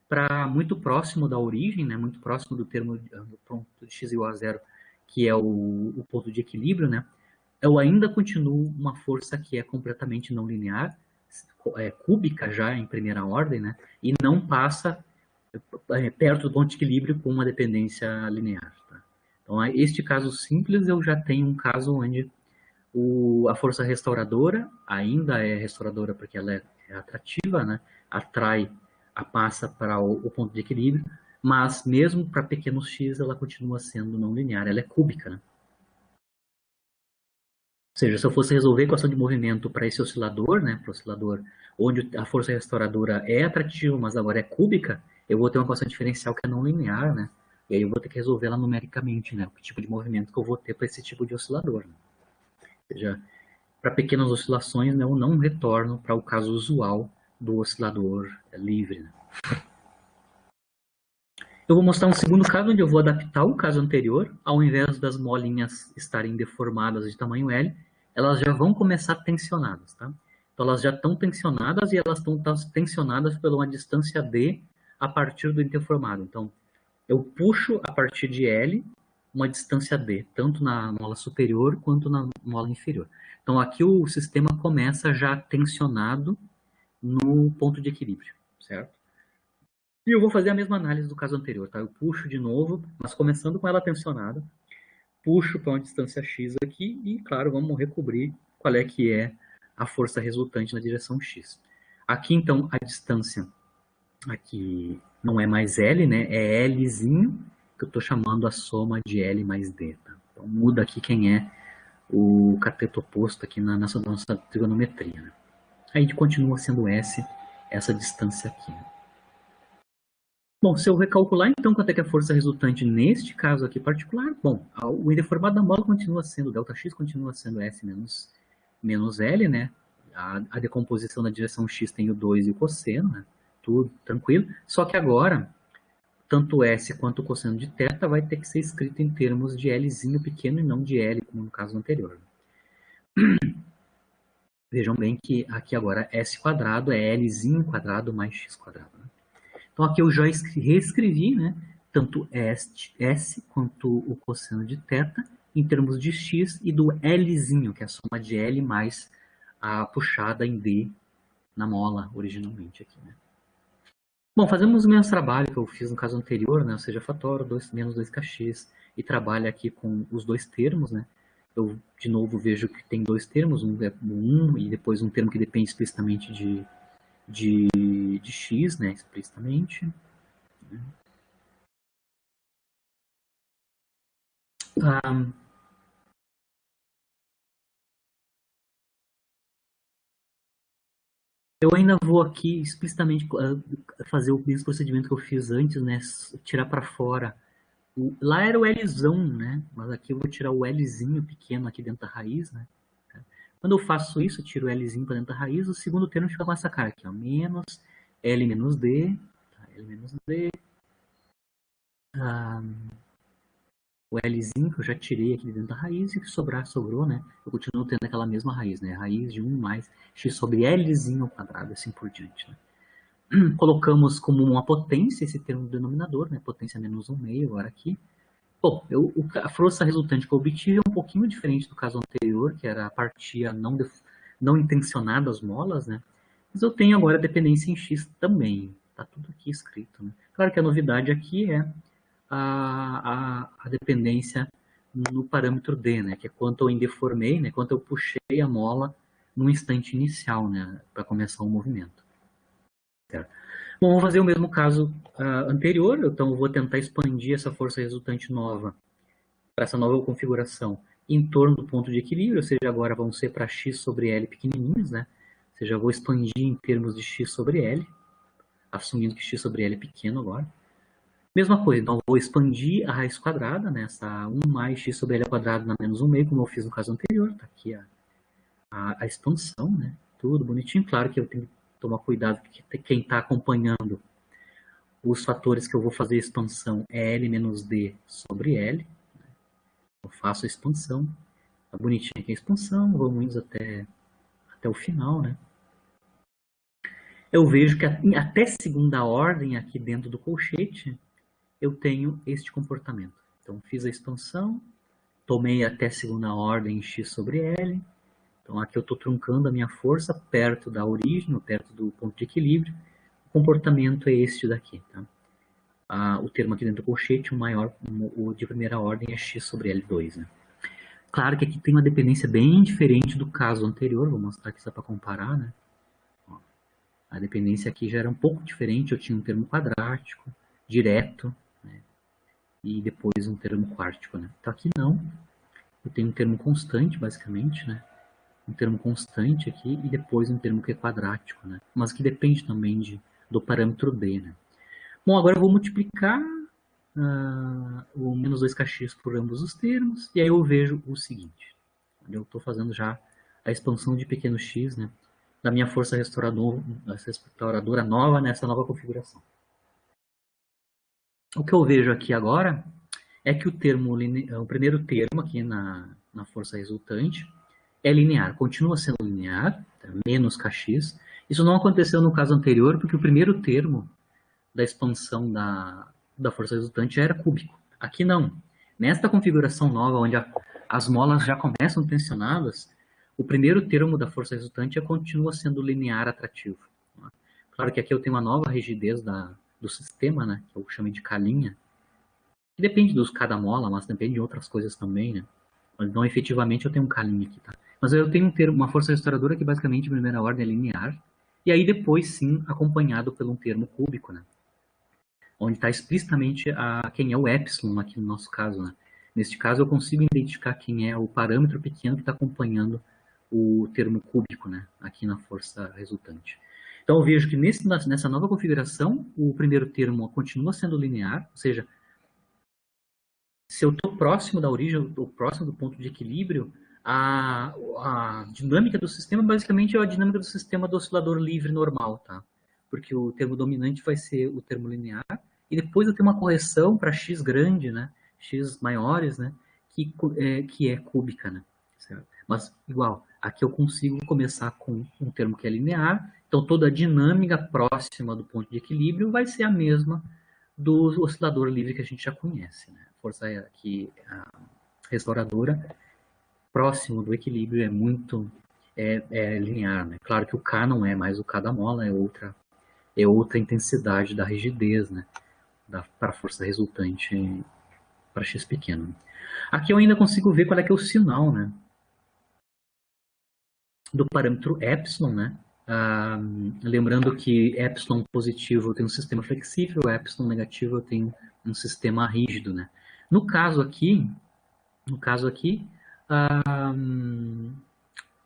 para muito próximo da origem, né? Muito próximo do termo do ponto de X igual a zero, que é o ponto de equilíbrio, né? Eu ainda continuo uma força que é completamente não linear, cúbica já em primeira ordem, né? E não passa perto do ponto de equilíbrio com uma dependência linear. Tá? Então, este caso simples, eu já tenho um caso onde a força restauradora ainda é restauradora porque ela é atrativa, né? Atrai a massa para o ponto de equilíbrio, mas mesmo para pequenos x ela continua sendo não linear, ela é cúbica, né? Ou seja, se eu fosse resolver a equação de movimento para esse oscilador, né, para o oscilador onde a força restauradora é atrativa, mas agora é cúbica, eu vou ter uma equação diferencial que é não linear, né? E aí eu vou ter que resolver ela numericamente, né? Que tipo de movimento que eu vou ter para esse tipo de oscilador. Né? Ou seja, para pequenas oscilações, né, eu não retorno para o caso usual do oscilador livre. Né? Eu vou mostrar um segundo caso onde eu vou adaptar o caso anterior. Ao invés das molinhas estarem deformadas de tamanho L, elas já vão começar tensionadas, tá? Então elas já estão tensionadas e elas estão tensionadas por uma distância D a partir do interformado. Então eu puxo a partir de L uma distância D, tanto na mola superior quanto na mola inferior. Então aqui o sistema começa já tensionado no ponto de equilíbrio, certo? E eu vou fazer a mesma análise do caso anterior, tá? Eu puxo de novo, mas começando com ela tensionada, puxo para uma distância x aqui e, claro, vamos recobrir qual é que é a força resultante na direção x. Aqui, então, a distância aqui não é mais L, né? É Lzinho, que eu estou chamando a soma de L mais D, tá? Então, muda aqui quem é o cateto oposto aqui na nossa trigonometria, né? Aí a gente continua sendo S, essa distância aqui, né? Bom, se eu recalcular, então, quanto é que é a força resultante neste caso aqui particular, bom, o indeformado da mola continua sendo, ΔX continua sendo S menos L, né? A decomposição na direção X tem o 2 e o cosseno, né? Tudo tranquilo. Só que agora, tanto S quanto o cosseno de θ vai ter que ser escrito em termos de Lzinho pequeno e não de L, como no caso anterior. Vejam bem que aqui agora S quadrado é Lzinho quadrado mais X quadrado, né? Então aqui eu já reescrevi, né, tanto S quanto o cosseno de θ em termos de x e do Lzinho, que é a soma de L mais a puxada em D na mola originalmente aqui, né? Bom, fazemos o mesmo trabalho que eu fiz no caso anterior, né, ou seja, fator menos 2kx e trabalho aqui com os dois termos, né? Eu, de novo, vejo que tem dois termos, um é 1 e depois um termo que depende explicitamente de x, né, explicitamente. Eu ainda vou aqui explicitamente fazer o mesmo procedimento que eu fiz antes, né, tirar para fora. Lá era o Lzão, né, mas aqui eu vou tirar o Lzinho pequeno aqui dentro da raiz, né. Quando eu faço isso, eu tiro o Lzinho para dentro da raiz, o segundo termo fica com essa cara aqui, ó, menos L menos D, tá, L menos D, o Lzinho que eu já tirei aqui dentro da raiz e o que sobrar, sobrou, né? Eu continuo tendo aquela mesma raiz, né? Raiz de 1 mais x sobre Lzinho ao quadrado, assim por diante, né? Colocamos como uma potência esse termo do denominador, né? Potência menos 1/2 agora aqui. Bom, a força resultante que eu obtive é um pouquinho diferente do caso anterior, que era a partia não intencionada as molas, né? Mas eu tenho agora dependência em x também. Tá tudo aqui escrito, né? Claro que a novidade aqui é a dependência no parâmetro D, né, que é quanto eu indeformei, né, quanto eu puxei a mola no instante inicial, né, para começar o movimento. Certo? Bom, vou fazer o mesmo caso anterior, então eu vou tentar expandir essa força resultante nova para essa nova configuração em torno do ponto de equilíbrio, ou seja, agora vão ser para x sobre L pequenininhos, né, ou seja, eu vou expandir em termos de x sobre L, assumindo que x sobre L é pequeno agora. Mesma coisa, então eu vou expandir a raiz quadrada, né, essa 1 mais x sobre L ao quadrado na menos 1/2, como eu fiz no caso anterior, tá aqui a expansão, né, tudo bonitinho. Claro que eu tenho que tomar cuidado, porque quem está acompanhando os fatores que eu vou fazer a expansão é L menos D sobre L. Eu faço a expansão, tá bonitinho aqui a expansão, vamos indo até o final, né. Eu vejo que até segunda ordem aqui dentro do colchete, eu tenho este comportamento. Então, fiz a expansão, tomei até segunda ordem x sobre L. Então, aqui eu estou truncando a minha força perto da origem, perto do ponto de equilíbrio. O comportamento é este daqui. Tá? O termo aqui dentro do colchete, o de primeira ordem é x sobre L2. Né? Claro que aqui tem uma dependência bem diferente do caso anterior. Vou mostrar aqui só para comparar. Né? Ó, a dependência aqui já era um pouco diferente. Eu tinha um termo quadrático, direto, né? E depois um termo quártico. Né? Então aqui não. Eu tenho um termo constante, basicamente, né? Um termo constante aqui e depois um termo que é quadrático, né? Mas que depende também do parâmetro D, né? Bom, agora eu vou multiplicar o menos 2kx por ambos os termos e aí eu vejo o seguinte. Eu estou fazendo já a expansão de pequeno x, né? Da minha força restauradora nova nessa nova configuração. O que eu vejo aqui agora é que o primeiro termo aqui na força resultante é linear, continua sendo linear, tá? Menos kx. Isso não aconteceu no caso anterior, porque o primeiro termo da expansão da força resultante já era cúbico. Aqui não. Nesta configuração nova, onde as molas já começam tensionadas, o primeiro termo da força resultante continua sendo linear atrativo. Claro que aqui eu tenho uma nova rigidez do sistema, né, que eu chamo de calinha, que depende dos cada mola, mas depende de outras coisas também, né? Mas não efetivamente eu tenho um calinho aqui, tá? Mas eu tenho uma força restauradora que basicamente, em primeira ordem, é linear, e aí depois sim acompanhado por um termo cúbico, né? Onde está explicitamente quem é o epsilon aqui no nosso caso, né? Neste caso eu consigo identificar quem é o parâmetro pequeno que está acompanhando o termo cúbico, né? Aqui na força resultante. Então eu vejo que nessa nova configuração, o primeiro termo continua sendo linear, ou seja, se eu estou próximo da origem, ou próximo do ponto de equilíbrio, a dinâmica do sistema basicamente é a dinâmica do sistema do oscilador livre normal, tá? Porque o termo dominante vai ser o termo linear, e depois eu tenho uma correção para x grande, né? X maiores, né? Que é cúbica, né? Certo? Mas, igual, aqui eu consigo começar com um termo que é linear, então toda a dinâmica próxima do ponto de equilíbrio vai ser a mesma do oscilador livre que a gente já conhece, né? Força aqui restauradora, próximo do equilíbrio é muito linear, né? Claro que o K não é mais o K da mola, é outra intensidade da rigidez, né? Para a força resultante para x pequeno. Aqui eu ainda consigo ver qual é que é o sinal, né? Do parâmetro epsilon, né? Lembrando que epsilon positivo eu tenho um sistema flexível, epsilon negativo eu tenho um sistema rígido, né? No caso aqui,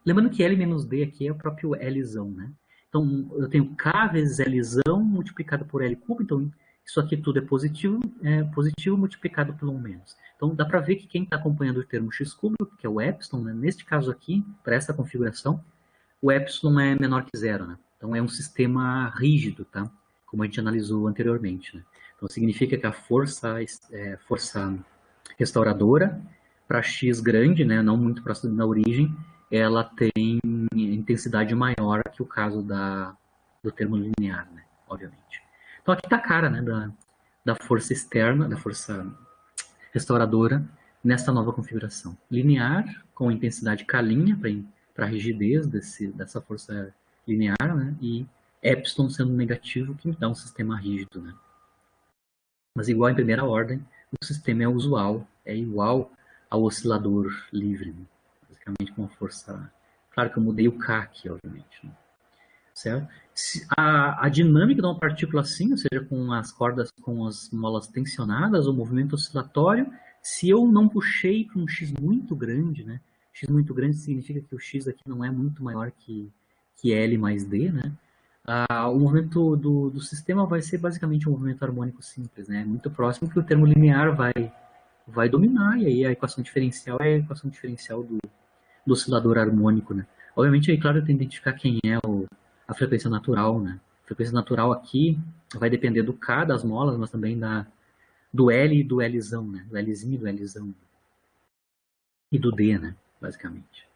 lembrando que L menos D aqui é o próprio Lzão, né? Então eu tenho K vezes Lzão multiplicado por L cubo, então isso aqui tudo é positivo multiplicado por 1 menos. Então dá para ver que quem está acompanhando o termo x cúbico, que é o epsilon, né? Neste caso aqui, para essa configuração, o epsilon é menor que zero, né? Então é um sistema rígido, tá? Como a gente analisou anteriormente, né? Então significa que a força restauradora para x grande, né, não muito próximo da origem, ela tem intensidade maior que o caso do termo linear, né? Obviamente. Então aqui está a cara, né, da força externa, da força restauradora nessa nova configuração. Linear, com intensidade K' para a rigidez dessa força linear, né? E epsilon sendo negativo, que me dá um sistema rígido, né? Mas igual em primeira ordem, o sistema é usual, é igual ao oscilador livre, né? Basicamente com uma força... Claro que eu mudei o K aqui, obviamente, né? Certo? A dinâmica de uma partícula assim, ou seja, com as cordas, com as molas tensionadas, o movimento oscilatório, se eu não puxei para um x muito grande, né? X muito grande significa que o x aqui não é muito maior que L mais D, né? O movimento do sistema vai ser basicamente um movimento harmônico simples, né? Muito próximo que o termo linear vai dominar, e aí a equação diferencial é a equação diferencial do oscilador harmônico, né? Obviamente, aí, claro, eu tenho que identificar quem é a frequência natural, né? A frequência natural aqui vai depender do K das molas, mas também do L e do Lzão, né? Do Lzinho e do Lzão. E do D, né? Basicamente.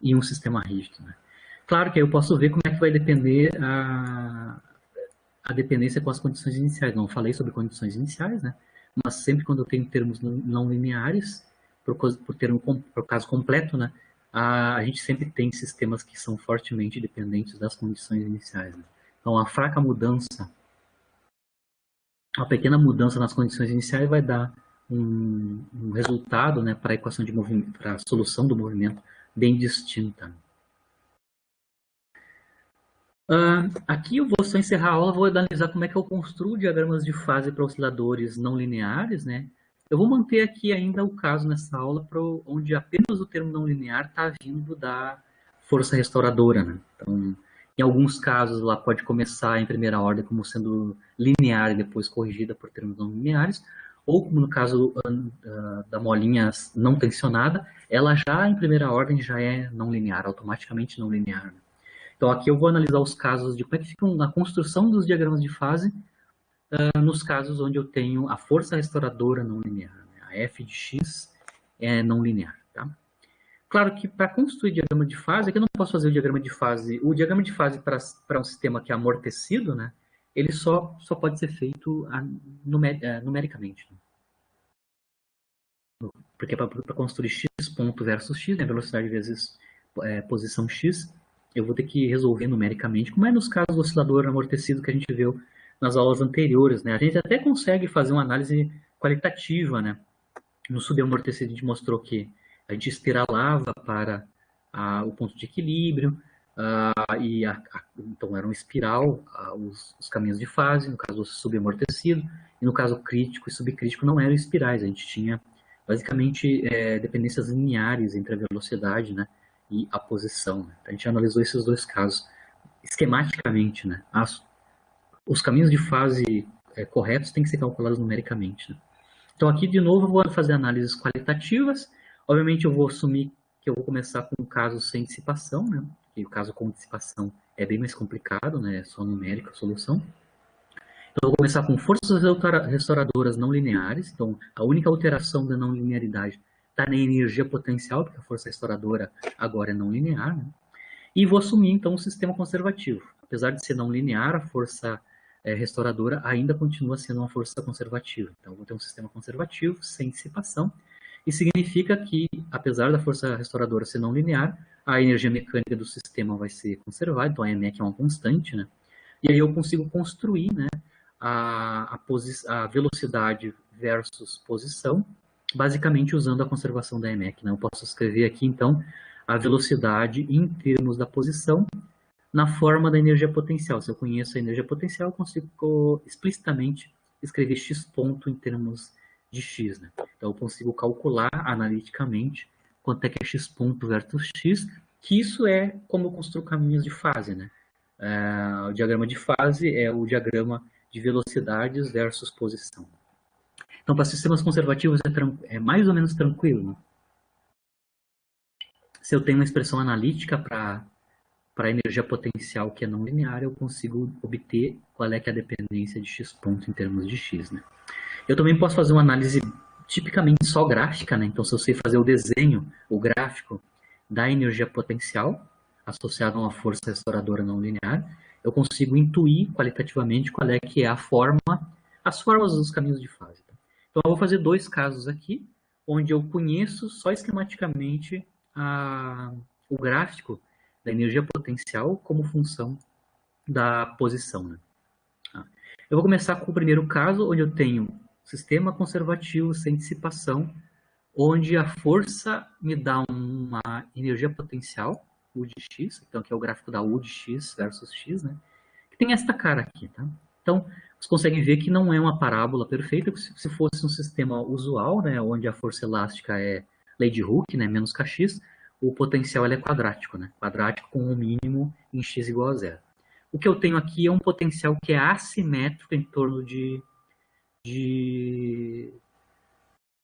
E um sistema rígido, né? Claro que aí eu posso ver como é que vai depender a dependência com as condições iniciais. Não falei sobre condições iniciais, né? Mas sempre quando eu tenho termos não lineares, por caso completo, né? A gente sempre tem sistemas que são fortemente dependentes das condições iniciais, né? Então, a fraca mudança, a pequena mudança nas condições iniciais vai dar um resultado, né, para a equação de movimento, para a solução do movimento bem distinta. Aqui eu vou só encerrar a aula, vou analisar como é que eu construo diagramas de fase para osciladores não lineares, né? Eu vou manter aqui ainda o caso nessa aula onde apenas o termo não linear está vindo da força restauradora, né? Então, em alguns casos, ela pode começar em primeira ordem como sendo linear e depois corrigida por termos não lineares, ou como no caso da molinha não tensionada, ela já em primeira ordem já é não linear, automaticamente não linear, né? Então aqui eu vou analisar os casos de como é que fica a construção dos diagramas de fase nos casos onde eu tenho a força restauradora não linear, né? A F de X é não linear. Tá? Claro que para construir diagrama de fase, aqui eu não posso fazer o diagrama de fase. O diagrama de fase para um sistema que é amortecido, né, ele só pode ser feito numericamente. Né? Porque para construir x ponto versus x, né, velocidade vezes posição x, eu vou ter que resolver numericamente, como é nos casos do oscilador amortecido que a gente viu nas aulas anteriores. Né? A gente até consegue fazer uma análise qualitativa. Né? No subamortecido a gente mostrou que a gente espiralava para o ponto de equilíbrio, então era uma espiral os caminhos de fase, no caso subamortecido, e no caso crítico e subcrítico não eram espirais, a gente tinha basicamente dependências lineares entre a velocidade, né, e a posição. Né? A gente analisou esses dois casos esquematicamente. Né? Os caminhos de fase corretos têm que ser calculados numericamente. Né? Então aqui de novo eu vou fazer análises qualitativas. Obviamente eu vou assumir que eu vou começar com um caso sem dissipação, né? E o caso com dissipação é bem mais complicado, né? É só numérica a solução. Então eu vou começar com forças restauradoras não lineares. Então a única alteração da não linearidade está na energia potencial, porque a força restauradora agora é não linear. Né? E vou assumir então um sistema conservativo. Apesar de ser não linear, a força restauradora ainda continua sendo uma força conservativa. Então, vou ter um sistema conservativo, sem dissipação, e significa que, apesar da força restauradora ser não linear, a energia mecânica do sistema vai ser conservada, então a EMEC é uma constante, né? E aí eu consigo construir, né, a velocidade versus posição, basicamente usando a conservação da EMEC. Né? Eu posso escrever aqui, então, a velocidade em termos da posição na forma da energia potencial. Se eu conheço a energia potencial, eu consigo explicitamente escrever x ponto em termos de x. Né? Então, eu consigo calcular analiticamente quanto é que é x ponto versus x, que isso é como eu construo caminhos de fase. Né? O diagrama de fase é o diagrama de velocidades versus posição. Então, para sistemas conservativos é mais ou menos tranquilo. Né? Se eu tenho uma expressão analítica para a energia potencial que é não linear, eu consigo obter qual é que é a dependência de x ponto em termos de x. Né? Eu também posso fazer uma análise tipicamente só gráfica, né? Então se eu sei fazer o desenho, o gráfico da energia potencial associada a uma força restauradora não linear, eu consigo intuir qualitativamente qual é que é a forma, as formas dos caminhos de fase. Então eu vou fazer dois casos aqui, onde eu conheço só esquematicamente o gráfico da energia potencial como função da posição. Né? Eu vou começar com o primeiro caso, onde eu tenho sistema conservativo sem dissipação, onde a força me dá uma energia potencial, U de x, então que é o gráfico da U de x versus x, né? Que tem esta cara aqui. Tá? Então, vocês conseguem ver que não é uma parábola perfeita, se fosse um sistema usual, né, onde a força elástica é lei de Hooke, né, menos kx, o potencial é quadrático, né? Quadrático com um mínimo em x igual a zero. O que eu tenho aqui é um potencial que é assimétrico em torno de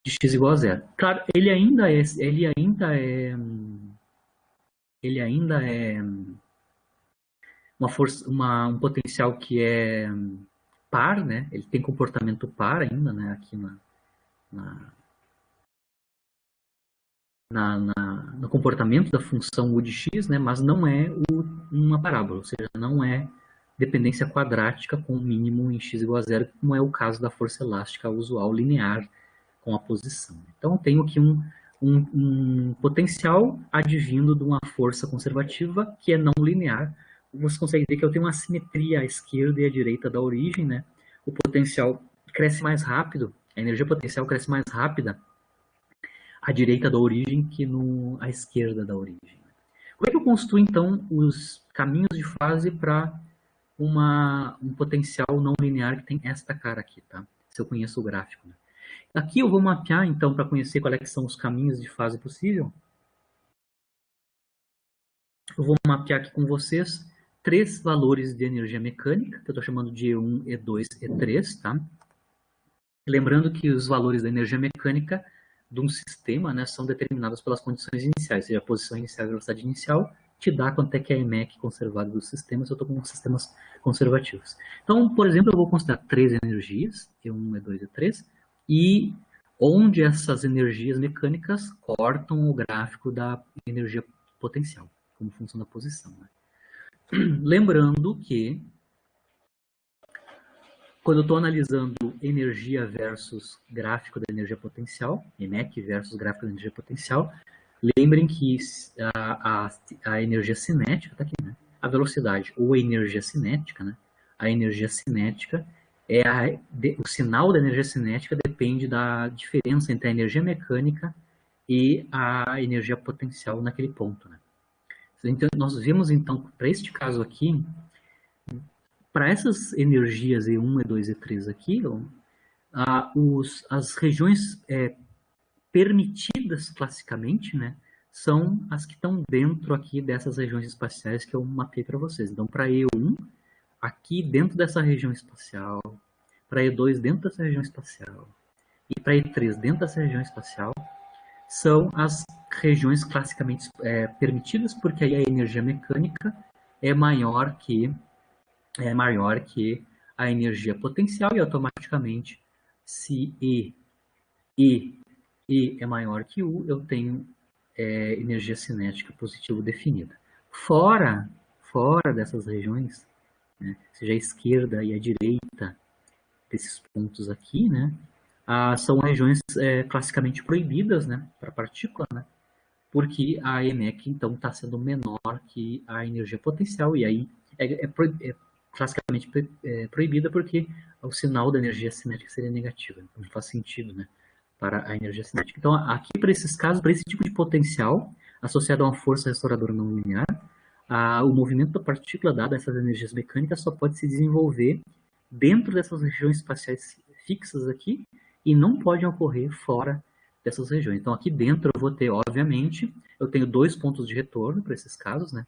x igual a zero. Claro, ele ainda é um potencial que é par, né? Ele tem comportamento par ainda, né? Aqui no comportamento da função U de x, né? Mas não é uma parábola, ou seja, não é dependência quadrática com mínimo em x igual a zero, como é o caso da força elástica usual linear com a posição. Então, eu tenho aqui um potencial advindo de uma força conservativa que é não linear. Você consegue ver que eu tenho uma simetria à esquerda e à direita da origem, né? O potencial cresce mais rápido, a energia potencial cresce mais rápida à direita da origem que à esquerda da origem. Como é que eu construo, então, os caminhos de fase para um potencial não linear que tem esta cara aqui, tá? Se eu conheço o gráfico. Né? Aqui eu vou mapear, então, para conhecer quais que são os caminhos de fase possível. Eu vou mapear aqui com vocês 3 valores de energia mecânica, que eu estou chamando de E1, E2, E3, tá? Lembrando que os valores da energia mecânica de um sistema, né, são determinados pelas condições iniciais, seja a posição inicial e a velocidade inicial, te dá quanto é que é a EMEC conservada do sistema, se eu estou com sistemas conservativos. Então, por exemplo, eu vou considerar 3 energias, E1, E2 e E3, e onde essas energias mecânicas cortam o gráfico da energia potencial, como função da posição, né? Lembrando que, quando eu estou analisando energia versus gráfico da energia potencial, EMEC versus gráfico da energia potencial, lembrem que a energia cinética, está aqui, né? A velocidade ou a energia cinética, né? A energia cinética o sinal da energia cinética depende da diferença entre a energia mecânica e a energia potencial naquele ponto, né? Então, nós vemos, então, para este caso aqui, para essas energias E1, E2 e E3 aqui, as regiões permitidas classicamente, né, são as que estão dentro aqui dessas regiões espaciais que eu mapeei para vocês. Então, para E1, aqui dentro dessa região espacial, para E2 dentro dessa região espacial e para E3 dentro dessa região espacial, são as regiões classicamente permitidas, porque aí a energia mecânica é maior que a energia potencial e automaticamente, se E é maior que U, eu tenho energia cinética positiva definida. Fora dessas regiões, né, seja a esquerda e a direita desses pontos aqui, né, são regiões classicamente proibidas, né, para partícula, né, porque a EMEC, então, está sendo menor que a energia potencial, e aí é classicamente proibida porque o sinal da energia cinética seria negativo. Não faz sentido, né, para a energia cinética. Então, aqui, para esses casos, para esse tipo de potencial, associado a uma força restauradora não linear, o movimento da partícula, dada essas energias mecânicas, só pode se desenvolver dentro dessas regiões espaciais fixas aqui, e não podem ocorrer fora dessas regiões. Então, aqui dentro eu vou ter, obviamente, eu tenho 2 pontos de retorno para esses casos, né?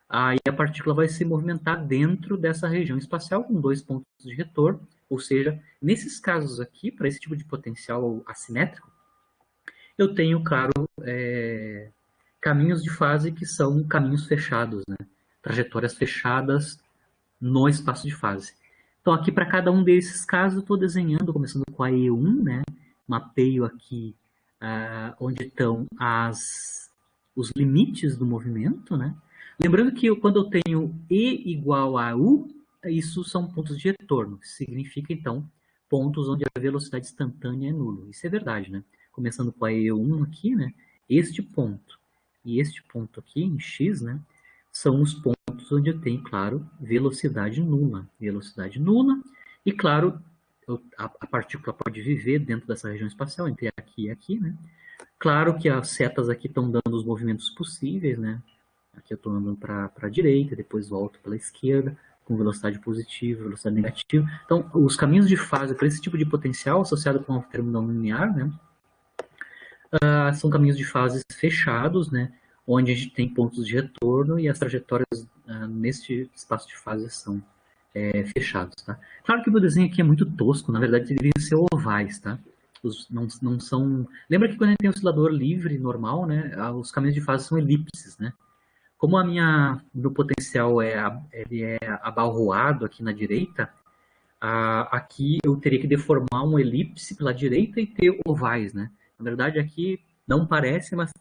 Aí a partícula vai se movimentar dentro dessa região espacial com 2 pontos de retorno, ou seja, nesses casos aqui, para esse tipo de potencial assimétrico, eu tenho, claro, caminhos de fase que são caminhos fechados, né? Trajetórias fechadas no espaço de fase. Então, aqui para cada um desses casos, eu estou desenhando, começando com a E1, né? Mapeio aqui onde estão os limites do movimento, né? Lembrando que quando eu tenho E igual a U, isso são pontos de retorno, que significa, então, pontos onde a velocidade instantânea é nulo. Isso é verdade, né? Começando com a E1 aqui, né? Este ponto e este ponto aqui, em X, né? São os pontos onde eu tenho, claro, velocidade nula. Velocidade nula e, claro, a partícula pode viver dentro dessa região espacial, entre aqui e aqui, né? Claro que as setas aqui estão dando os movimentos possíveis, né? Aqui eu estou andando para a direita, depois volto pela esquerda, com velocidade positiva, velocidade negativa. Então, os caminhos de fase para esse tipo de potencial, associado com o termo não linear, né? São caminhos de fases fechados, né? Onde a gente tem pontos de retorno e as trajetórias neste espaço de fase são fechados, tá? Claro que o meu desenho aqui é muito tosco, na verdade deveriam ser ovais, tá? Não são... Lembra que quando a gente tem oscilador livre, normal, né? Os caminhos de fase são elipses, né? Como meu potencial ele é abalroado aqui na direita, aqui eu teria que deformar um elipse pela direita e ter ovais, né? Na verdade aqui não parece, mas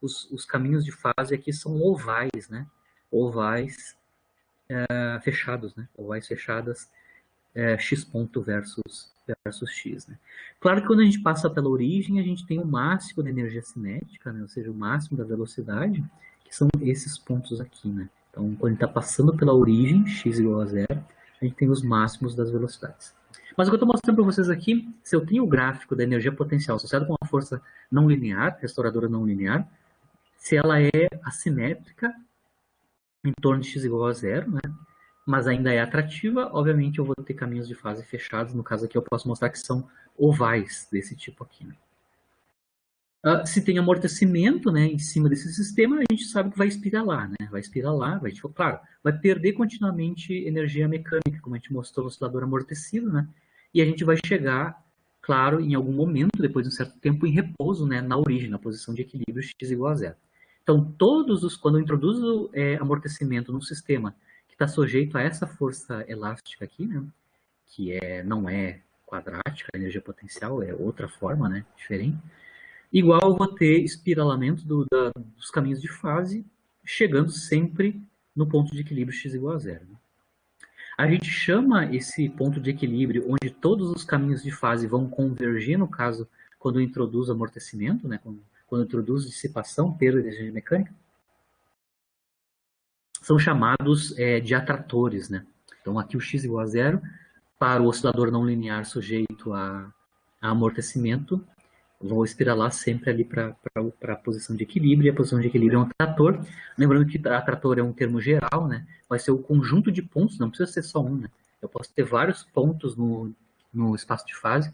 os caminhos de fase aqui são ovais, né? Ovais fechados, né? Ovais fechadas, x ponto versus x, né? Claro que quando a gente passa pela origem, a gente tem o máximo da energia cinética, né? Ou seja, o máximo da velocidade, que são esses pontos aqui, né? Então, quando a gente está passando pela origem, x igual a zero, a gente tem os máximos das velocidades. Mas o que eu estou mostrando para vocês aqui, se eu tenho o gráfico da energia potencial associado com uma força não linear, restauradora não linear, se ela é assimétrica, em torno de x igual a zero, né? Mas ainda é atrativa, obviamente eu vou ter caminhos de fase fechados, no caso aqui eu posso mostrar que são ovais desse tipo aqui, né? Se tem amortecimento, né, em cima desse sistema, a gente sabe que vai espiralar, né? Vai espiralar, claro, vai perder continuamente energia mecânica, como a gente mostrou no oscilador amortecido, né? E a gente vai chegar, claro, em algum momento, depois de um certo tempo, em repouso, né, na origem, na posição de equilíbrio x igual a zero. Então, quando eu introduzo amortecimento no sistema que está sujeito a essa força elástica aqui, né, que não é quadrática, a energia potencial é outra forma, né, diferente, igual eu vou ter espiralamento dos caminhos de fase, chegando sempre no ponto de equilíbrio x igual a zero. Né? A gente chama esse ponto de equilíbrio, onde todos os caminhos de fase vão convergir, no caso, quando eu introduzo amortecimento, né, quando eu introduzo dissipação, perda de energia mecânica, são chamados de atratores. Né? Então, aqui o x igual a zero, para o oscilador não linear sujeito a amortecimento, vou espiralar sempre ali para a posição de equilíbrio, e a posição de equilíbrio é um atrator. Lembrando que atrator é um termo geral, né? Vai ser o conjunto de pontos, não precisa ser só um, né? Eu posso ter vários pontos no espaço de fase.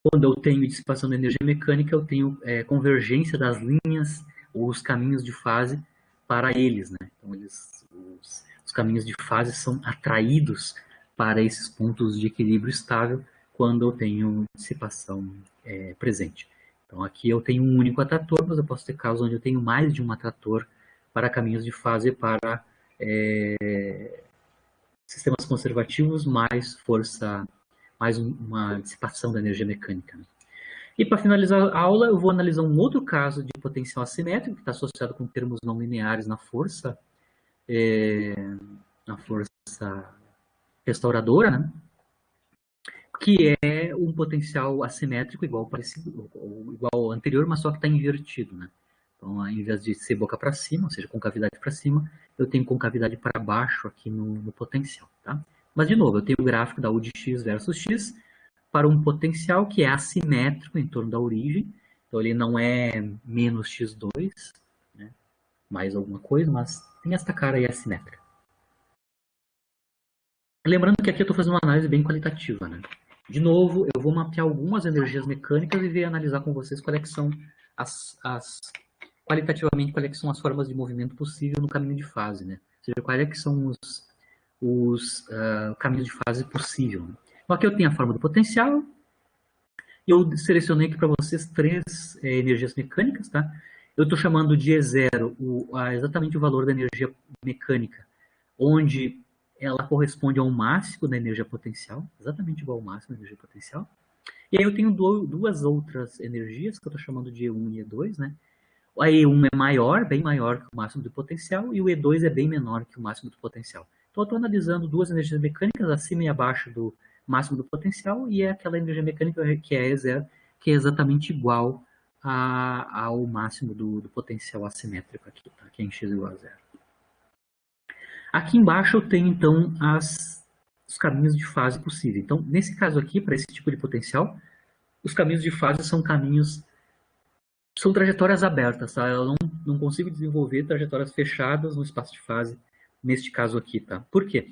Quando eu tenho dissipação de energia mecânica, eu tenho convergência das linhas, ou os caminhos de fase para eles, né? Então, os caminhos de fase são atraídos para esses pontos de equilíbrio estável quando eu tenho dissipação presente. Então, aqui eu tenho um único atrator, mas eu posso ter casos onde eu tenho mais de um atrator para caminhos de fase para sistemas conservativos, mais força, mais uma dissipação da energia mecânica. Né? E para finalizar a aula, eu vou analisar um outro caso de potencial assimétrico, que está associado com termos não lineares na força restauradora, né? Que é um potencial assimétrico igual ao anterior, mas só que está invertido. Né? Então, ao invés de ser boca para cima, ou seja, concavidade para cima, eu tenho concavidade para baixo aqui no potencial. Tá? Mas, de novo, eu tenho o gráfico da U de x versus x para um potencial que é assimétrico em torno da origem. Então, ele não é menos x2, né? Mais alguma coisa, mas tem esta cara aí assimétrica. Lembrando que aqui eu estou fazendo uma análise bem qualitativa. Né? De novo, eu vou mapear algumas energias mecânicas e analisar com vocês quais é que são qualitativamente, quais é que são as formas de movimento possível no caminho de fase. Né? Ou seja, quais é que são os caminhos de fase possível. Né? Então, aqui eu tenho a forma do potencial. Eu selecionei aqui para vocês 3 energias mecânicas. Tá? Eu estou chamando de E0 exatamente o valor da energia mecânica, onde ela corresponde ao máximo da energia potencial, exatamente igual ao máximo da energia potencial. E aí eu tenho duas outras energias, que eu estou chamando de E1 e E2. Né? A E1 é maior, bem maior que o máximo do potencial, e o E2 é bem menor que o máximo do potencial. Então eu estou analisando duas energias mecânicas, acima e abaixo do máximo do potencial, e é aquela energia mecânica que é E0, que é exatamente igual ao máximo do potencial assimétrico aqui, tá? Que é em x igual a 0. Aqui embaixo eu tenho, então, os caminhos de fase possíveis. Então, nesse caso aqui, para esse tipo de potencial, os caminhos de fase são trajetórias abertas, tá? Eu não consigo desenvolver trajetórias fechadas no espaço de fase, neste caso aqui, tá? Por quê?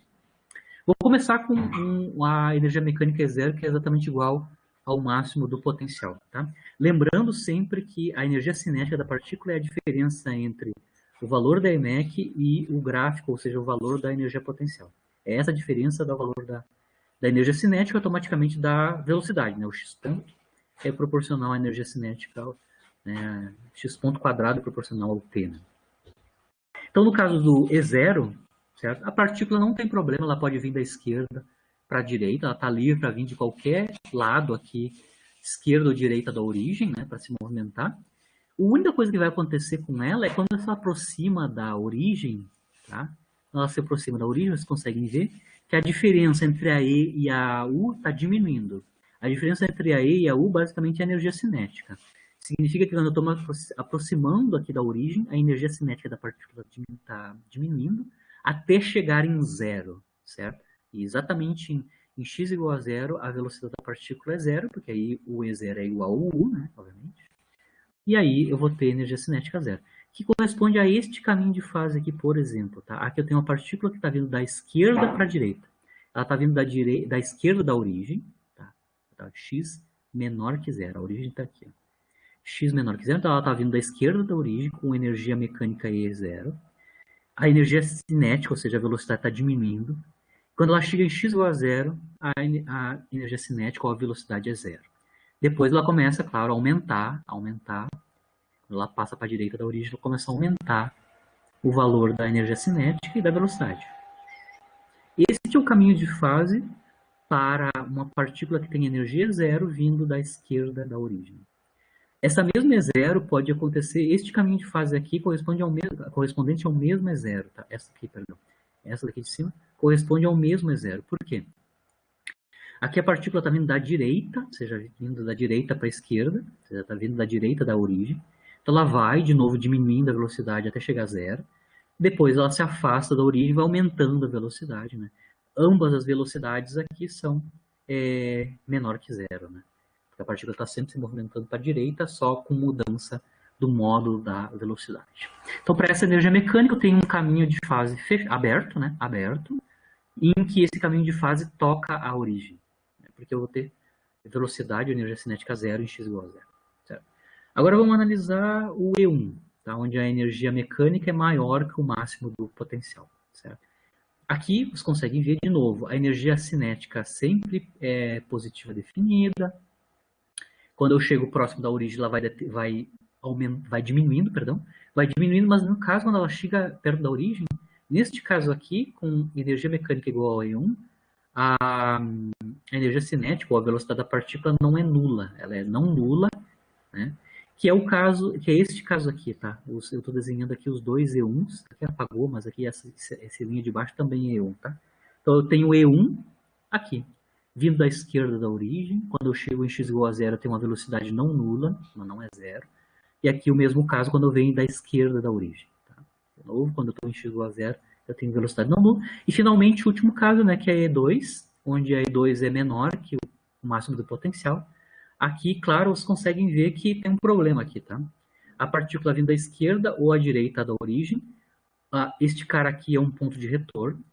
Vou começar com a energia mecânica E0, que é exatamente igual ao máximo do potencial, tá? Lembrando sempre que a energia cinética da partícula é a diferença entre o valor da EMEC e o gráfico, ou seja, o valor da energia potencial. É essa a diferença do valor da energia cinética automaticamente da velocidade, né? O x ponto é proporcional à energia cinética, né? X ponto quadrado é proporcional ao t. Né? Então, no caso do E0, certo? A partícula não tem problema, ela pode vir da esquerda para a direita, ela está livre para vir de qualquer lado aqui, esquerda ou direita da origem, né? Para se movimentar. A única coisa que vai acontecer com ela é quando ela se aproxima da origem, tá? Quando ela se aproxima da origem, vocês conseguem ver que a diferença entre a E e a U está diminuindo. A diferença entre a E e a U basicamente é a energia cinética. Significa que quando eu estou me aproximando aqui da origem, a energia cinética da partícula está diminuindo até chegar em zero, certo? E exatamente em x igual a zero, a velocidade da partícula é zero, porque aí o E0 é igual ao U, né, obviamente. E aí eu vou ter energia cinética zero, que corresponde a este caminho de fase aqui, por exemplo. Tá? Aqui eu tenho uma partícula que está vindo da esquerda para a direita. Ela está vindo da esquerda da origem, tá? X menor que zero. A origem está aqui. Ó. X menor que zero, então ela está vindo da esquerda da origem com energia mecânica E0. A energia cinética, ou seja, a velocidade está diminuindo. Quando ela chega em x igual a zero, a energia cinética ou a velocidade é zero. Depois ela começa, claro, a aumentar. Quando Ela passa para a direita da origem, ela começa a aumentar o valor da energia cinética e da velocidade. Este é o caminho de fase para uma partícula que tem energia zero vindo da esquerda da origem. Essa mesma E0 pode acontecer, este caminho de fase aqui correspondente ao mesmo E0, tá? Essa aqui, perdão. Essa daqui de cima corresponde ao mesmo E0. Por quê? Aqui a partícula está vindo da direita, ou seja, vindo da direita para a esquerda, ou seja, está vindo da direita da origem. Então ela vai, de novo, diminuindo a velocidade até chegar a zero. Depois ela se afasta da origem e vai aumentando a velocidade, né? Ambas as velocidades aqui são menor que zero, né? Porque a partícula está sempre se movimentando para a direita, só com mudança do módulo da velocidade. Então, para essa energia mecânica, eu tenho um caminho de fase aberto, né? Aberto, em que esse caminho de fase toca a origem, né? Porque eu vou ter velocidade e energia cinética zero em x igual a zero. Certo? Agora vamos analisar o E1, tá? Onde a energia mecânica é maior que o máximo do potencial. Certo? Aqui vocês conseguem ver de novo, a energia cinética sempre é positiva definida. Quando eu chego próximo da origem, ela vai diminuindo, mas no caso, quando ela chega perto da origem, neste caso aqui, com energia mecânica igual a E1, a energia cinética, ou a velocidade da partícula, não é nula, ela é não nula, né? Que é este caso aqui, tá? Eu estou desenhando aqui os dois E1s, aqui apagou, mas aqui essa linha de baixo também é E1, tá? Então eu tenho E1 aqui, vindo da esquerda da origem. Quando eu chego em x igual a zero, eu tenho uma velocidade não nula, não é zero. E aqui o mesmo caso quando eu venho da esquerda da origem. Tá? De novo, quando eu estou em x igual a zero, eu tenho velocidade não nula. E finalmente o último caso, né, que é E2, onde a E2 é menor que o máximo do potencial. Aqui, claro, vocês conseguem ver que tem um problema aqui, tá? A partícula vindo da esquerda ou à direita da origem, este cara aqui é um ponto de retorno,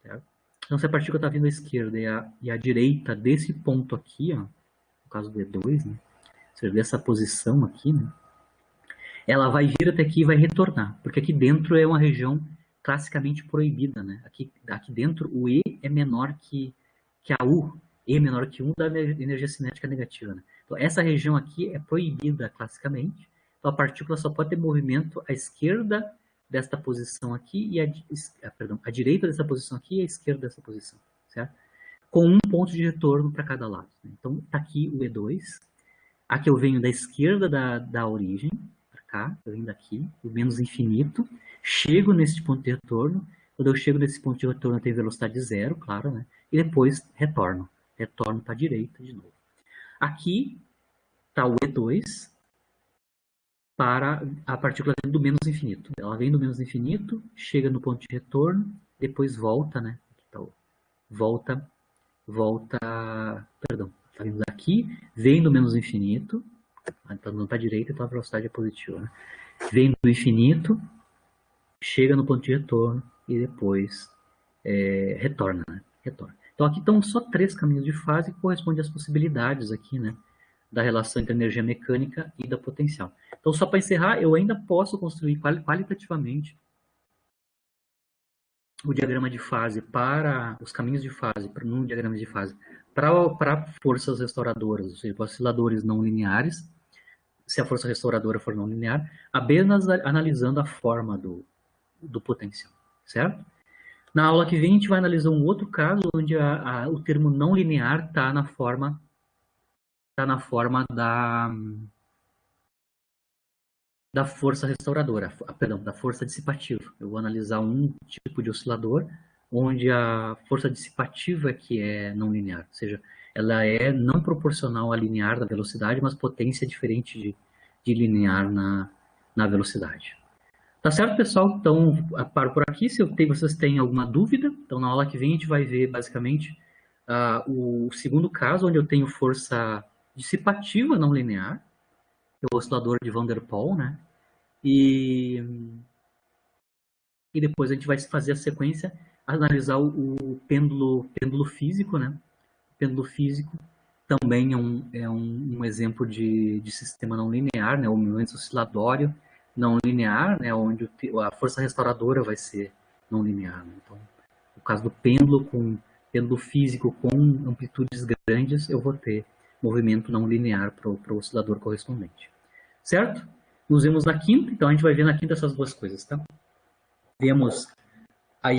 certo? Então, se a partícula está vindo à esquerda e à direita desse ponto aqui, ó, no caso do E2, né? Ou seja, dessa posição aqui, né? Ela vai vir até aqui e vai retornar, porque aqui dentro é uma região classicamente proibida, né? Aqui dentro o E é menor que a U, E menor que 1 da energia cinética negativa, né? Então, essa região aqui é proibida classicamente. Então, a partícula só pode ter movimento à esquerda desta posição aqui e à direita dessa posição aqui e à esquerda dessa posição, certo? Com um ponto de retorno para cada lado. Né? Então, está aqui o E2. Aqui eu venho da esquerda da origem, para cá, eu venho daqui, o menos infinito, chego nesse ponto de retorno. Quando eu chego nesse ponto de retorno, eu tenho velocidade zero, claro, né? E depois retorno para a direita de novo. Aqui está o E2 para a partícula do menos infinito. Ela vem do menos infinito, chega no ponto de retorno, depois volta, né? Aqui tá perdão, está vindo daqui, vem do menos infinito, está andando para a direita, então a velocidade é positiva, né? Vem do infinito, chega no ponto de retorno e depois retorna, né? Retorna. Então aqui estão só 3 caminhos de fase que correspondem às possibilidades aqui, né, da relação entre a energia mecânica e da potencial. Então, só para encerrar, eu ainda posso construir qualitativamente o diagrama de fase para os caminhos de fase, num diagrama de fase, para forças restauradoras, ou seja, para osciladores não lineares, se a força restauradora for não linear, apenas analisando a forma do potencial, certo? Na aula que vem, a gente vai analisar um outro caso onde o termo não linear está na forma da força restauradora, perdão, da força dissipativa. Eu vou analisar um tipo de oscilador onde a força dissipativa é que é não linear, ou seja, ela é não proporcional à linear da velocidade, mas potência diferente de linear na velocidade. Tá certo, pessoal? Então, paro por aqui. Se vocês têm alguma dúvida, então na aula que vem a gente vai ver basicamente o segundo caso, onde eu tenho força dissipativa não linear, que é o oscilador de Van der Pol, né? E depois a gente vai fazer a sequência, analisar o pêndulo físico, né? O pêndulo físico também é um exemplo de sistema não linear, né? O movimento oscilatório não linear, né? Onde a força restauradora vai ser não linear. Né? Então, no caso do pêndulo físico com amplitudes grandes, eu vou ter movimento não linear para o oscilador correspondente. Certo? Nos vemos na quinta, então a gente vai ver na quinta essas duas coisas, tá? Vemos aí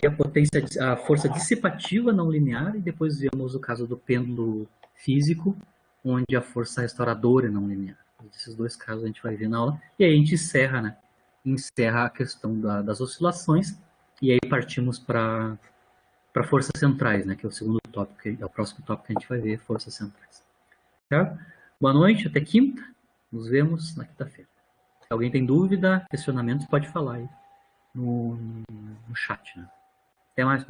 a força dissipativa não linear, e depois vemos o caso do pêndulo físico, onde a força restauradora é não linear. Esses dois casos a gente vai ver na aula, e aí a gente encerra, né? Encerra a questão das oscilações, e aí partimos para forças centrais, né? Que é o segundo tópico, é o próximo tópico que a gente vai ver, forças centrais. Certo? Boa noite, até quinta. Nos vemos na quinta-feira. Se alguém tem dúvida, questionamentos, pode falar aí no chat, né? Até mais.